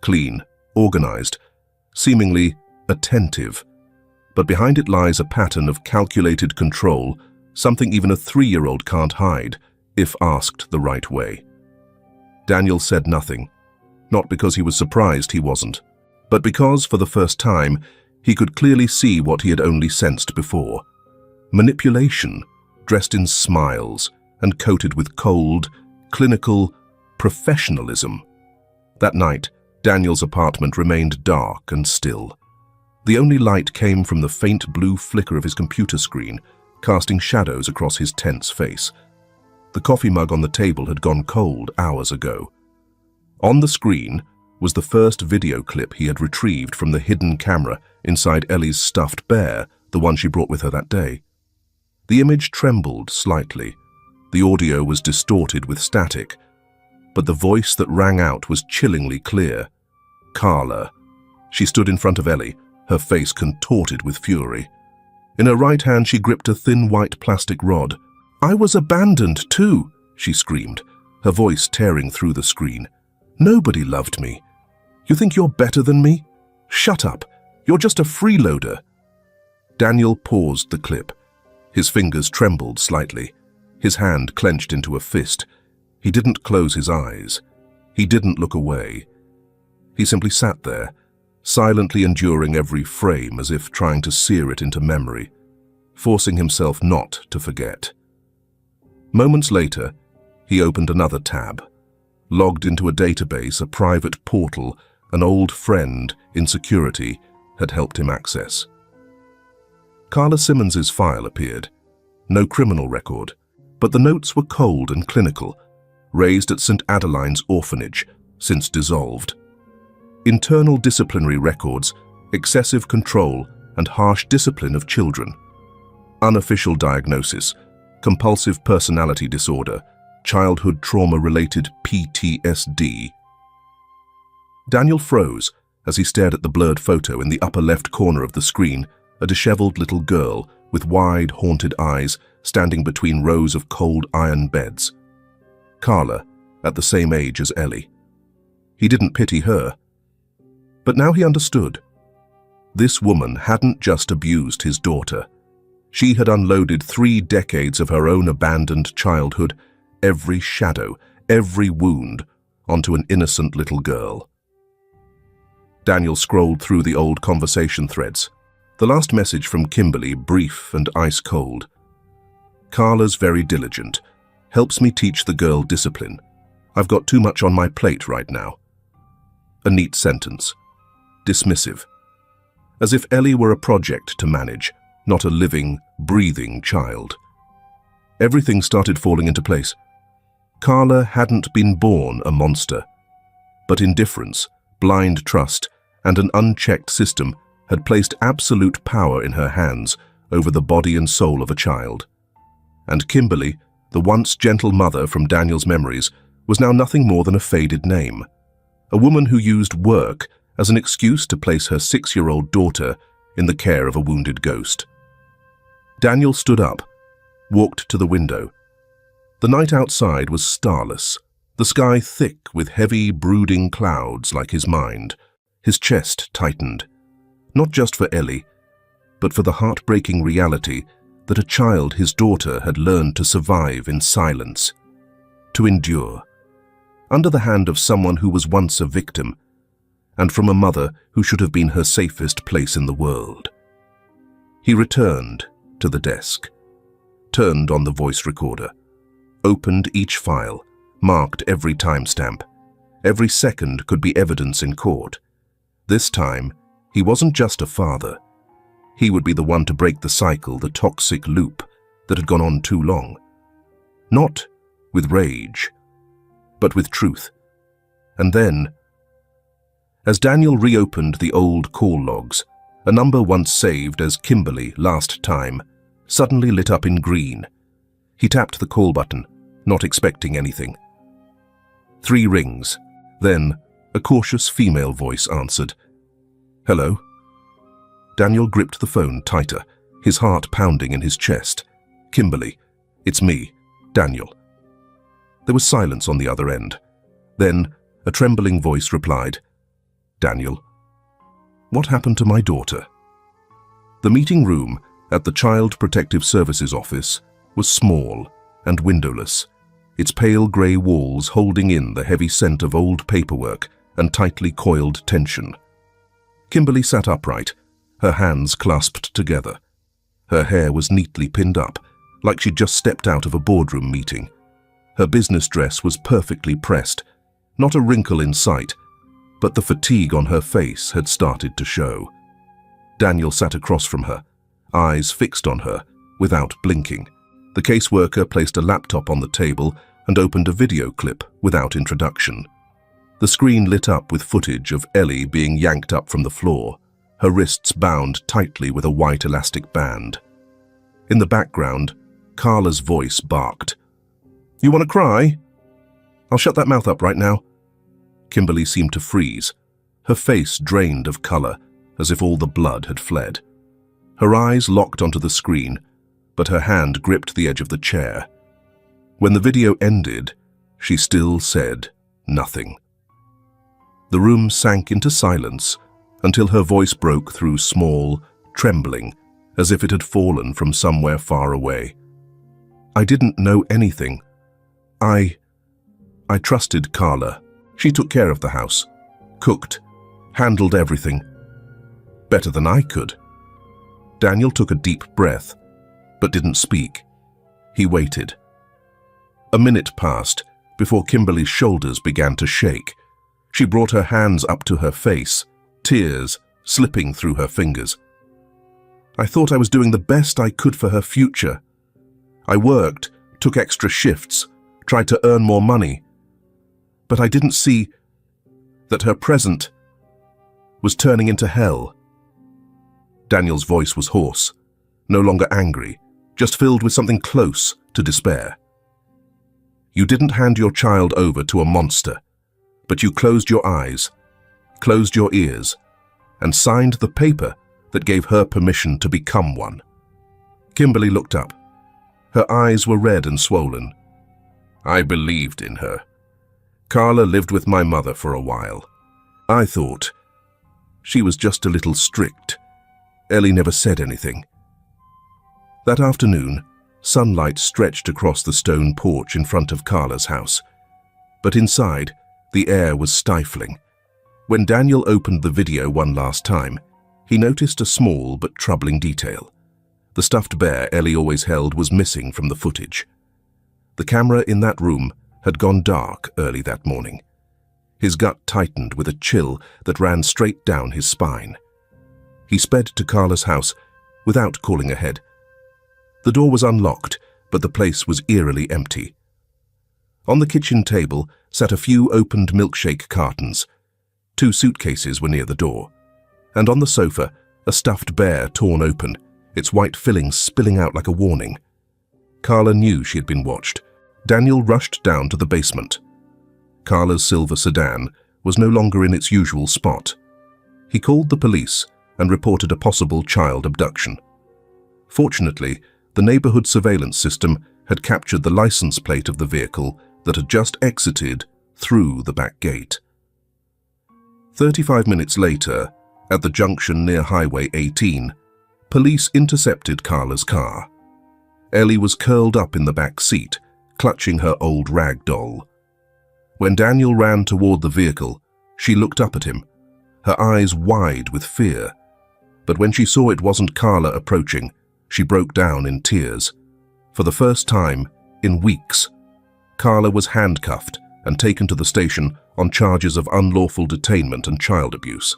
clean, organized, seemingly attentive. But behind it lies a pattern of calculated control, something even a 3-year-old can't hide, if asked the right way. Daniel said nothing, not because he was surprised he wasn't, but because, for the first time, he could clearly see what he had only sensed before. Manipulation, dressed in smiles and coated with cold, clinical professionalism. That night, Daniel's apartment remained dark and still. The only light came from the faint blue flicker of his computer screen, casting shadows across his tense face. The coffee mug on the table had gone cold hours ago. On the screen was the first video clip he had retrieved from the hidden camera inside Ellie's stuffed bear, the one she brought with her that day. The image trembled slightly. The audio was distorted with static, but the voice that rang out was chillingly clear. Carla. She stood in front of Ellie, her face contorted with fury. In her right hand she gripped a thin white plastic rod. "I was abandoned too," she screamed, her voice tearing through the screen. "Nobody loved me. You think you're better than me? Shut up. You're just a freeloader." Daniel paused the clip. His fingers trembled slightly. His hand clenched into a fist. He didn't close his eyes. He didn't look away. He simply sat there, silently enduring every frame as if trying to sear it into memory, forcing himself not to forget. Moments later, he opened another tab, logged into a database, a private portal an old friend in security had helped him access. Carla Simmons's file appeared. No criminal record, but the notes were cold and clinical, raised at St. Adeline's orphanage, since dissolved. Internal disciplinary records, excessive control, and harsh discipline of children. Unofficial diagnosis, compulsive personality disorder, childhood trauma-related PTSD. Daniel froze as he stared at the blurred photo in the upper left corner of the screen, a disheveled little girl with wide, haunted eyes standing between rows of cold iron beds. Carla, at the same age as Ellie. He didn't pity her. But now he understood. This woman hadn't just abused his daughter. She had unloaded 3 decades of her own abandoned childhood, every shadow, every wound, onto an innocent little girl. Daniel scrolled through the old conversation threads. The last message from Kimberly, brief and ice-cold. "Carla's very diligent. Helps me teach the girl discipline. I've got too much on my plate right now." A neat sentence. Dismissive. As if Ellie were a project to manage, not a living, breathing child. Everything started falling into place. Carla hadn't been born a monster, but indifference, blind trust, and an unchecked system had placed absolute power in her hands over the body and soul of a child. And Kimberly, the once gentle mother from Daniel's memories, was now nothing more than a faded name. A woman who used work as an excuse to place her 6-year-old daughter in the care of a wounded ghost. Daniel stood up, walked to the window. The night outside was starless, the sky thick with heavy, brooding clouds like his mind. His chest tightened, not just for Ellie, but for the heartbreaking reality that a child, his daughter, had learned to survive in silence, to endure, under the hand of someone who was once a victim, and from a mother who should have been her safest place in the world. He returned to the desk, turned on the voice recorder, opened each file, marked every timestamp. Every second could be evidence in court. This time, he wasn't just a father. He would be the one to break the cycle, the toxic loop that had gone on too long. Not with rage, but with truth. And then, As Daniel reopened the old call logs, a number once saved as Kimberly last time suddenly lit up in green. He tapped the call button, not expecting anything. 3 rings. Then, a cautious female voice answered. "Hello?" Daniel gripped the phone tighter, his heart pounding in his chest. "Kimberly, it's me, Daniel." There was silence on the other end. Then, a trembling voice replied, "Daniel, what happened to my daughter?" The meeting room at the Child Protective Services office was small and windowless, its pale grey walls holding in the heavy scent of old paperwork and tightly coiled tension. Kimberly sat upright, her hands clasped together. Her hair was neatly pinned up, like she'd just stepped out of a boardroom meeting. Her business dress was perfectly pressed, not a wrinkle in sight, but the fatigue on her face had started to show. Daniel sat across from her, eyes fixed on her, without blinking. The caseworker placed a laptop on the table and opened a video clip without introduction. The screen lit up with footage of Ellie being yanked up from the floor, her wrists bound tightly with a white elastic band. In the background, Carla's voice barked. "You want to cry? I'll shut that mouth up right now." Kimberly seemed to freeze, her face drained of color, as if all the blood had fled. Her eyes locked onto the screen, but her hand gripped the edge of the chair. When the video ended, she still said nothing. The room sank into silence until her voice broke through small, trembling, as if it had fallen from somewhere far away. "I didn't know anything. I trusted Carla. She took care of the house, cooked, handled everything. Better than I could." Daniel took a deep breath, but didn't speak. He waited. A minute passed before Kimberly's shoulders began to shake. She brought her hands up to her face, tears slipping through her fingers. "I thought I was doing the best I could for her future. I worked, took extra shifts, tried to earn more money. But I didn't see that her present was turning into hell." Daniel's voice was hoarse, no longer angry, just filled with something close to despair. "You didn't hand your child over to a monster, but you closed your eyes, closed your ears, and signed the paper that gave her permission to become one." Kimberly looked up. Her eyes were red and swollen. "I believed in her. Carla lived with my mother for a while. I thought she was just a little strict. Ellie never said anything." That afternoon, sunlight stretched across the stone porch in front of Carla's house. But inside, the air was stifling. When Daniel opened the video one last time, he noticed a small but troubling detail. The stuffed bear Ellie always held was missing from the footage. The camera in that room had gone dark early that morning. His gut tightened with a chill that ran straight down his spine. He sped to Carla's house without calling ahead. The door was unlocked, but the place was eerily empty. On the kitchen table sat a few opened milkshake cartons. 2 suitcases were near the door, and on the sofa, a stuffed bear torn open, its white fillings spilling out like a warning. Carla knew she had been watched. Daniel rushed down to the basement. Carla's silver sedan was no longer in its usual spot. He called the police and reported a possible child abduction. Fortunately, the neighborhood surveillance system had captured the license plate of the vehicle that had just exited through the back gate. 35 minutes later, at the junction near Highway 18, police intercepted Carla's car. Ellie was curled up in the back seat, clutching her old rag doll. When Daniel ran toward the vehicle, she looked up at him, her eyes wide with fear. But when she saw it wasn't Carla approaching, she broke down in tears. For the first time in weeks, Carla was handcuffed and taken to the station on charges of unlawful detainment and child abuse.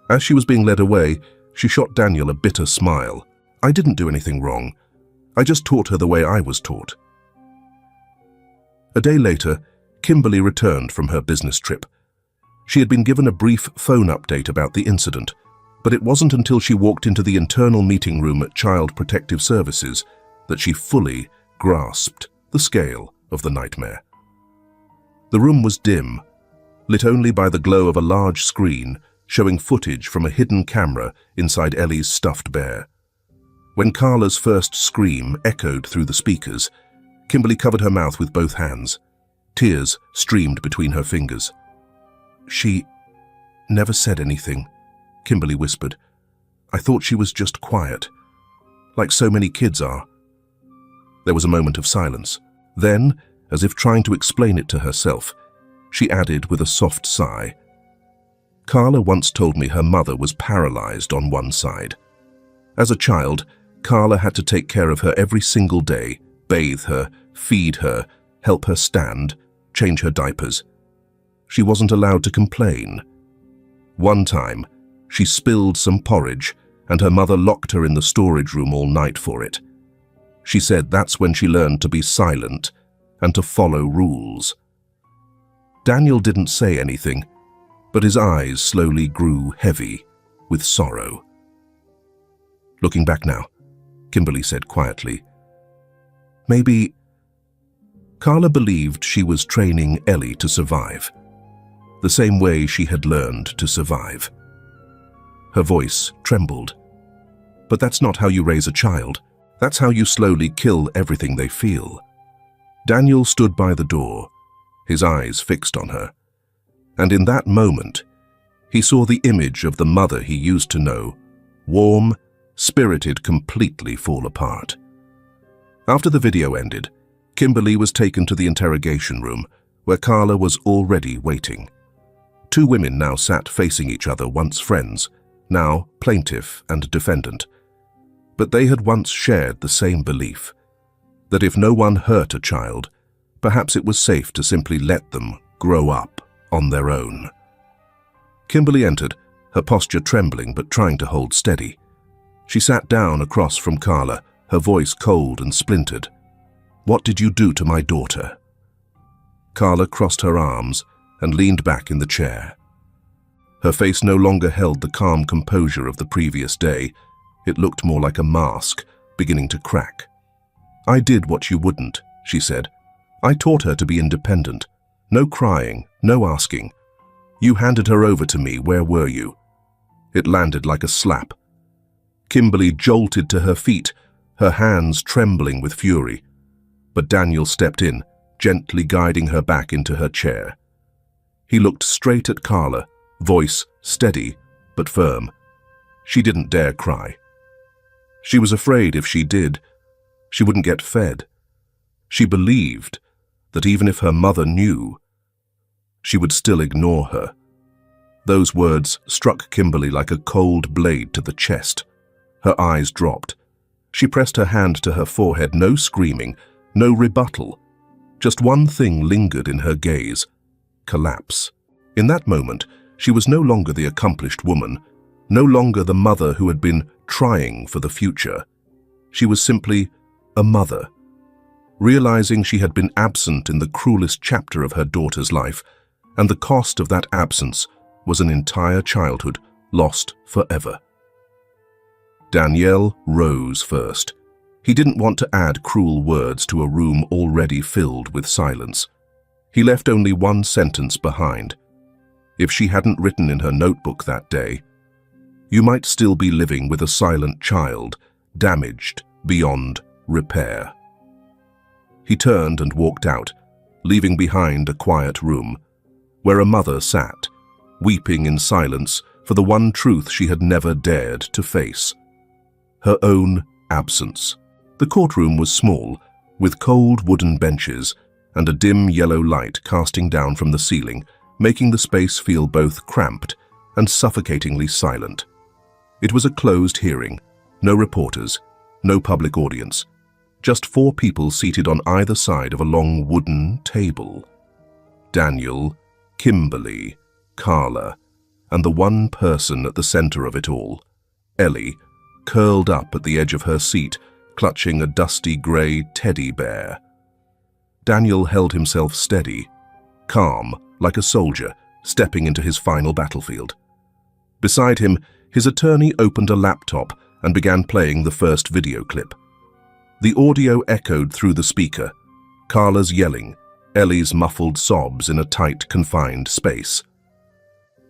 As she was being led away, she shot Daniel a bitter smile. "I didn't do anything wrong. I just taught her the way I was taught." A day later, Kimberly returned from her business trip. She had been given a brief phone update about the incident, but it wasn't until she walked into the internal meeting room at Child Protective Services that she fully grasped the scale of the nightmare. The room was dim, lit only by the glow of a large screen showing footage from a hidden camera inside Ellie's stuffed bear. When Carla's first scream echoed through the speakers, Kimberly covered her mouth with both hands. Tears streamed between her fingers. "She never said anything," Kimberly whispered. "I thought she was just quiet, like so many kids are." There was a moment of silence. Then, as if trying to explain it to herself, she added with a soft sigh, "Carla once told me her mother was paralyzed on one side. As a child, Carla had to take care of her every single day, bathe her, feed her, help her stand, change her diapers. She wasn't allowed to complain. One time, she spilled some porridge and her mother locked her in the storage room all night for it. She said that's when she learned to be silent and to follow rules." Daniel didn't say anything, but his eyes slowly grew heavy with sorrow. "Looking back now," Kimberly said quietly, "maybe..." Carla believed she was training Ellie to survive, the same way she had learned to survive. Her voice trembled. "But that's not how you raise a child. That's how you slowly kill everything they feel." Daniel stood by the door, his eyes fixed on her. And in that moment, he saw the image of the mother he used to know, warm, spirited, completely fall apart. After the video ended, Kimberly was taken to the interrogation room, where Carla was already waiting. Two women now sat facing each other, once friends, now plaintiff and defendant. But they had once shared the same belief, that if no one hurt a child, perhaps it was safe to simply let them grow up on their own. Kimberly entered, her posture trembling but trying to hold steady. She sat down across from Carla, her voice cold and splintered. "What did you do to my daughter?" Carla crossed her arms and leaned back in the chair. Her face no longer held the calm composure of the previous day. It looked more like a mask, beginning to crack. "I did what you wouldn't," she said. "I taught her to be independent. No crying, no asking. You handed her over to me. Where were you?" It landed like a slap. Kimberly jolted to her feet, her hands trembling with fury. But Daniel stepped in, gently guiding her back into her chair. He looked straight at Carla, voice steady but firm. She didn't dare cry. She was afraid if she did, she wouldn't get fed. She believed that even if her mother knew, she would still ignore her. Those words struck Kimberly like a cold blade to the chest. Her eyes dropped. She pressed her hand to her forehead, no screaming, no rebuttal. Just one thing lingered in her gaze: collapse. In that moment, she was no longer the accomplished woman, no longer the mother who had been trying for the future. She was simply a mother. Realizing she had been absent in the cruelest chapter of her daughter's life, and the cost of that absence was an entire childhood lost forever. Daniel rose first. He didn't want to add cruel words to a room already filled with silence. He left only one sentence behind. If she hadn't written in her notebook that day, "You might still be living with a silent child, damaged beyond repair." He turned and walked out, leaving behind a quiet room, where a mother sat, weeping in silence for the one truth she had never dared to face: her own absence. The courtroom was small, with cold wooden benches and a dim yellow light casting down from the ceiling, making the space feel both cramped and suffocatingly silent. It was a closed hearing, no reporters, no public audience, just four people seated on either side of a long wooden table. Daniel, Kimberly, Carla, and the one person at the center of it all, Ellie, curled up at the edge of her seat, clutching a dusty grey teddy bear. Daniel held himself steady, calm like a soldier, stepping into his final battlefield. Beside him, his attorney opened a laptop and began playing the first video clip. The audio echoed through the speaker, Carla's yelling, Ellie's muffled sobs in a tight, confined space.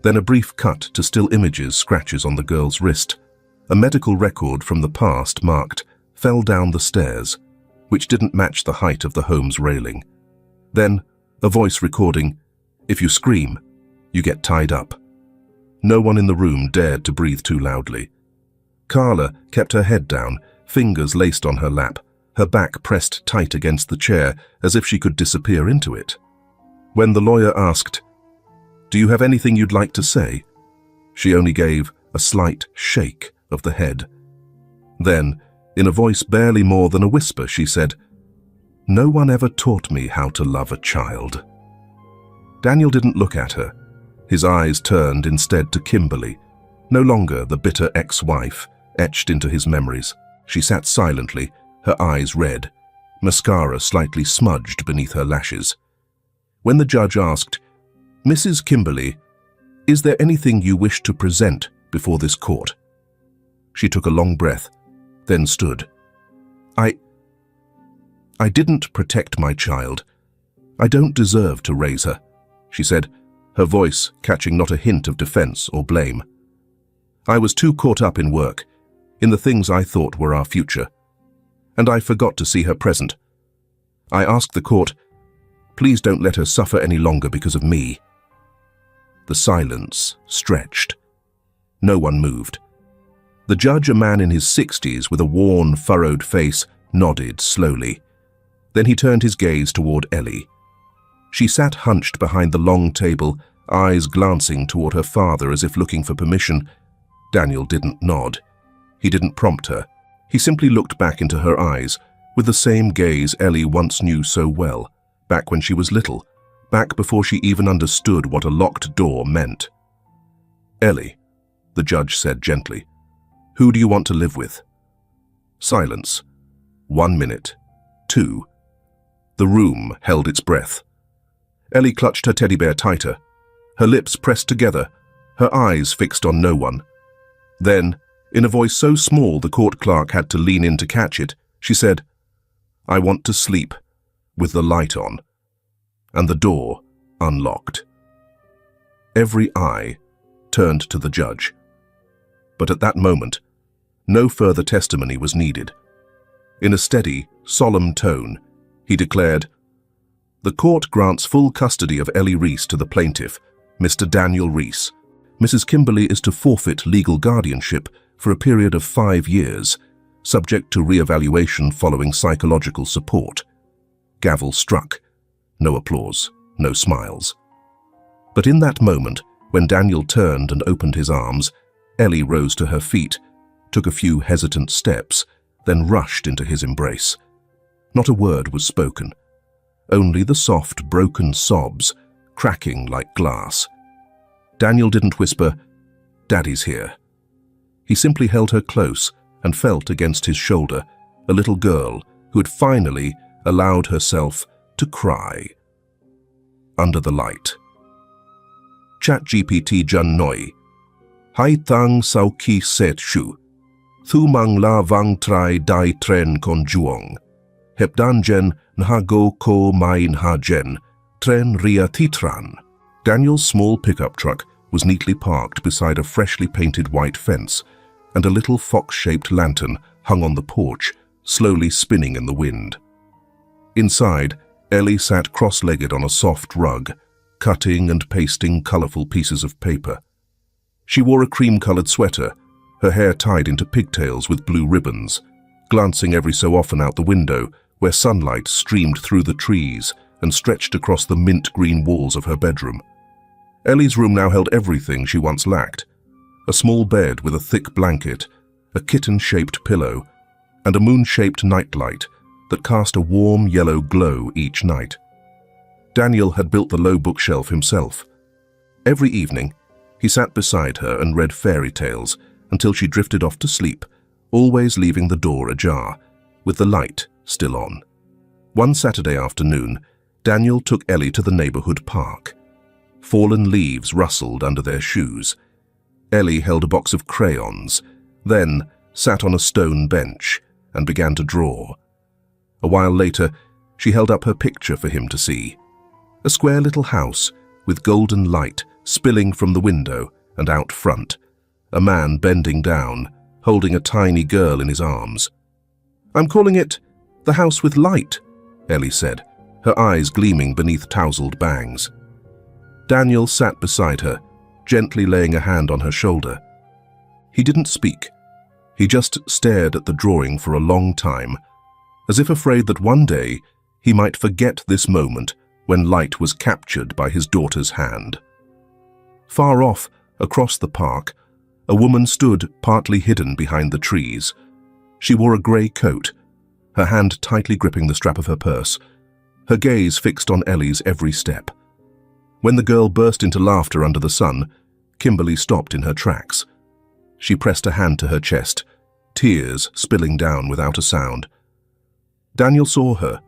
Then a brief cut to still images, scratches on the girl's wrist. A medical record from the past marked, "Fell down the stairs," which didn't match the height of the home's railing. Then, a voice recording, "If you scream, you get tied up." No one in the room dared to breathe too loudly. Carla kept her head down, fingers laced on her lap, her back pressed tight against the chair as if she could disappear into it. When the lawyer asked, "Do you have anything you'd like to say?" she only gave a slight shake of the head. Then, in a voice barely more than a whisper, she said, "No one ever taught me how to love a child." Daniel didn't look at her. His eyes turned instead to Kimberly, no longer the bitter ex-wife, etched into his memories. She sat silently, her eyes red, mascara slightly smudged beneath her lashes. When the judge asked, "Mrs. Kimberly, is there anything you wish to present before this court?" She took a long breath, then stood. I didn't protect my child. I don't deserve to raise her," she said, her voice catching not a hint of defense or blame. "I was too caught up in work, in the things I thought were our future, and I forgot to see her present. I asked the court, please don't let her suffer any longer because of me." The silence stretched. No one moved. The judge, a man in his 60s with a worn, furrowed face, nodded slowly. Then he turned his gaze toward Ellie. She sat hunched behind the long table, eyes glancing toward her father as if looking for permission. Daniel didn't nod. He didn't prompt her. He simply looked back into her eyes, with the same gaze Ellie once knew so well, back when she was little, back before she even understood what a locked door meant. "Ellie," the judge said gently, "who do you want to live with?" Silence. 1 minute. 2. The room held its breath. Ellie clutched her teddy bear tighter, her lips pressed together, her eyes fixed on no one. Then, in a voice so small the court clerk had to lean in to catch it, she said, "I want to sleep with the light on," and the door unlocked. Every eye turned to the judge. But at that moment, no further testimony was needed. In a steady, solemn tone, he declared, "The court grants full custody of Ellie Reese to the plaintiff, Mr. Daniel Reese. Mrs. Kimberly is to forfeit legal guardianship for a period of 5 years, subject to re-evaluation following psychological support." Gavel struck. No applause, no smiles. But in that moment, when Daniel turned and opened his arms, Ellie rose to her feet, took a few hesitant steps, then rushed into his embrace. Not a word was spoken, only the soft, broken sobs, cracking like glass. Daniel didn't whisper, "Daddy's here." He simply held her close and felt against his shoulder, a little girl who had finally allowed herself to cry. Under the light. ChatGPT Jun Noi. Hai tang sau ki set shu. Thu mang la vang trai dai tren con juong. Hep dan jen nha go ko mai nha jen. Tren ria titran. Daniel's small pickup truck was neatly parked beside a freshly painted white fence, and a little fox-shaped lantern hung on the porch, slowly spinning in the wind. Inside, Ellie sat cross-legged on a soft rug, cutting and pasting colorful pieces of paper. She wore a cream-colored sweater, her hair tied into pigtails with blue ribbons, glancing every so often out the window where sunlight streamed through the trees and stretched across the mint-green walls of her bedroom. Ellie's room now held everything she once lacked: a small bed with a thick blanket, a kitten-shaped pillow, and a moon-shaped nightlight that cast a warm yellow glow each night. Daniel had built the low bookshelf himself. Every evening, he sat beside her and read fairy tales until she drifted off to sleep, always leaving the door ajar, with the light still on. One Saturday afternoon, Daniel took Ellie to the neighborhood park. Fallen leaves rustled under their shoes. Ellie held a box of crayons, then sat on a stone bench and began to draw. A while later, she held up her picture for him to see. A square little house with golden light spilling from the window and out front. A man bending down, holding a tiny girl in his arms. "I'm calling it the house with light," Ellie said, her eyes gleaming beneath tousled bangs. Daniel sat beside her, gently laying a hand on her shoulder. He didn't speak. He just stared at the drawing for a long time, as if afraid that one day he might forget this moment when light was captured by his daughter's hand. Far off, across the park, a woman stood partly hidden behind the trees. She wore a grey coat, her hand tightly gripping the strap of her purse, her gaze fixed on Ellie's every step. When the girl burst into laughter under the sun, Kimberly stopped in her tracks. She pressed a hand to her chest, tears spilling down without a sound. Daniel saw her.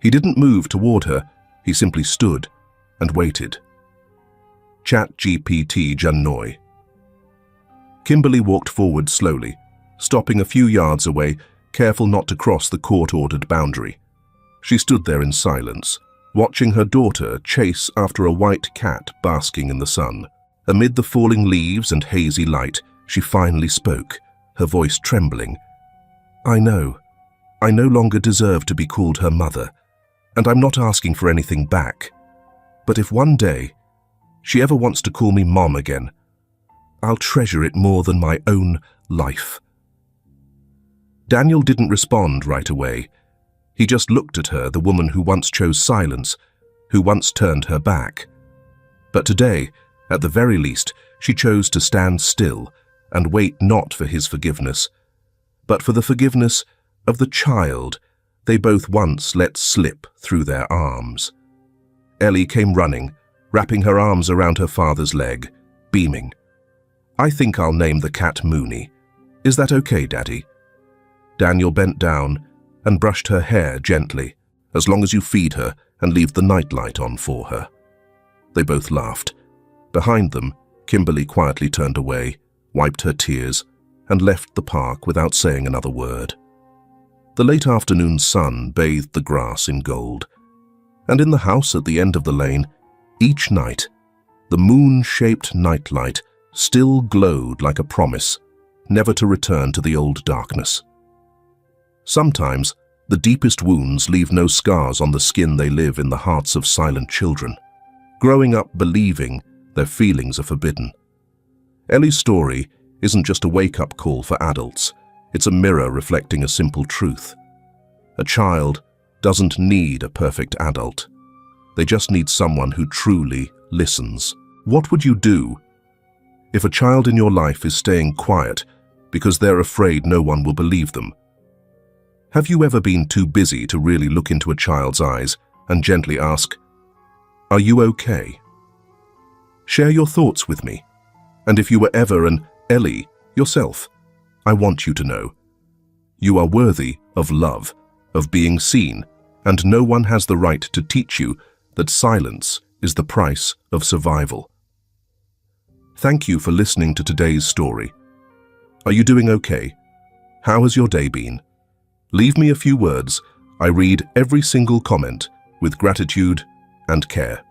He didn't move toward her, he simply stood and waited. ChatGPT Jannoy. Kimberly walked forward slowly, stopping a few yards away, careful not to cross the court-ordered boundary. She stood there in silence, watching her daughter chase after a white cat basking in the sun. Amid the falling leaves and hazy light, she finally spoke, her voice trembling. "I know. I no longer deserve to be called her mother, and I'm not asking for anything back. But if one day she ever wants to call me Mom again, I'll treasure it more than my own life." Daniel didn't respond right away. He just looked at her, the woman who once chose silence, who once turned her back. But today, at the very least, she chose to stand still and wait not for his forgiveness, but for the forgiveness of the child they both once let slip through their arms. Ellie came running, wrapping her arms around her father's leg, beaming. "I think I'll name the cat Mooney. Is that okay, Daddy?" Daniel bent down and brushed her hair gently, "As long as you feed her and leave the nightlight on for her." They both laughed. Behind them, Kimberly quietly turned away, wiped her tears, and left the park without saying another word. The late afternoon sun bathed the grass in gold, and in the house at the end of the lane, each night, the moon-shaped nightlight still glowed like a promise, never to return to the old darkness. Sometimes, the deepest wounds leave no scars on the skin they live in the hearts of silent children, growing up believing their feelings are forbidden. Ellie's story isn't just a wake-up call for adults, it's a mirror reflecting a simple truth. A child doesn't need a perfect adult. They just need someone who truly listens. What would you do if a child in your life is staying quiet because they're afraid no one will believe them? Have you ever been too busy to really look into a child's eyes and gently ask, "Are you okay?" Share your thoughts with me. And if you were ever an Ellie yourself, I want you to know, you are worthy of love, of being seen, and no one has the right to teach you that silence is the price of survival. Thank you for listening to today's story. Are you doing okay? How has your day been? Leave me a few words. I read every single comment with gratitude and care.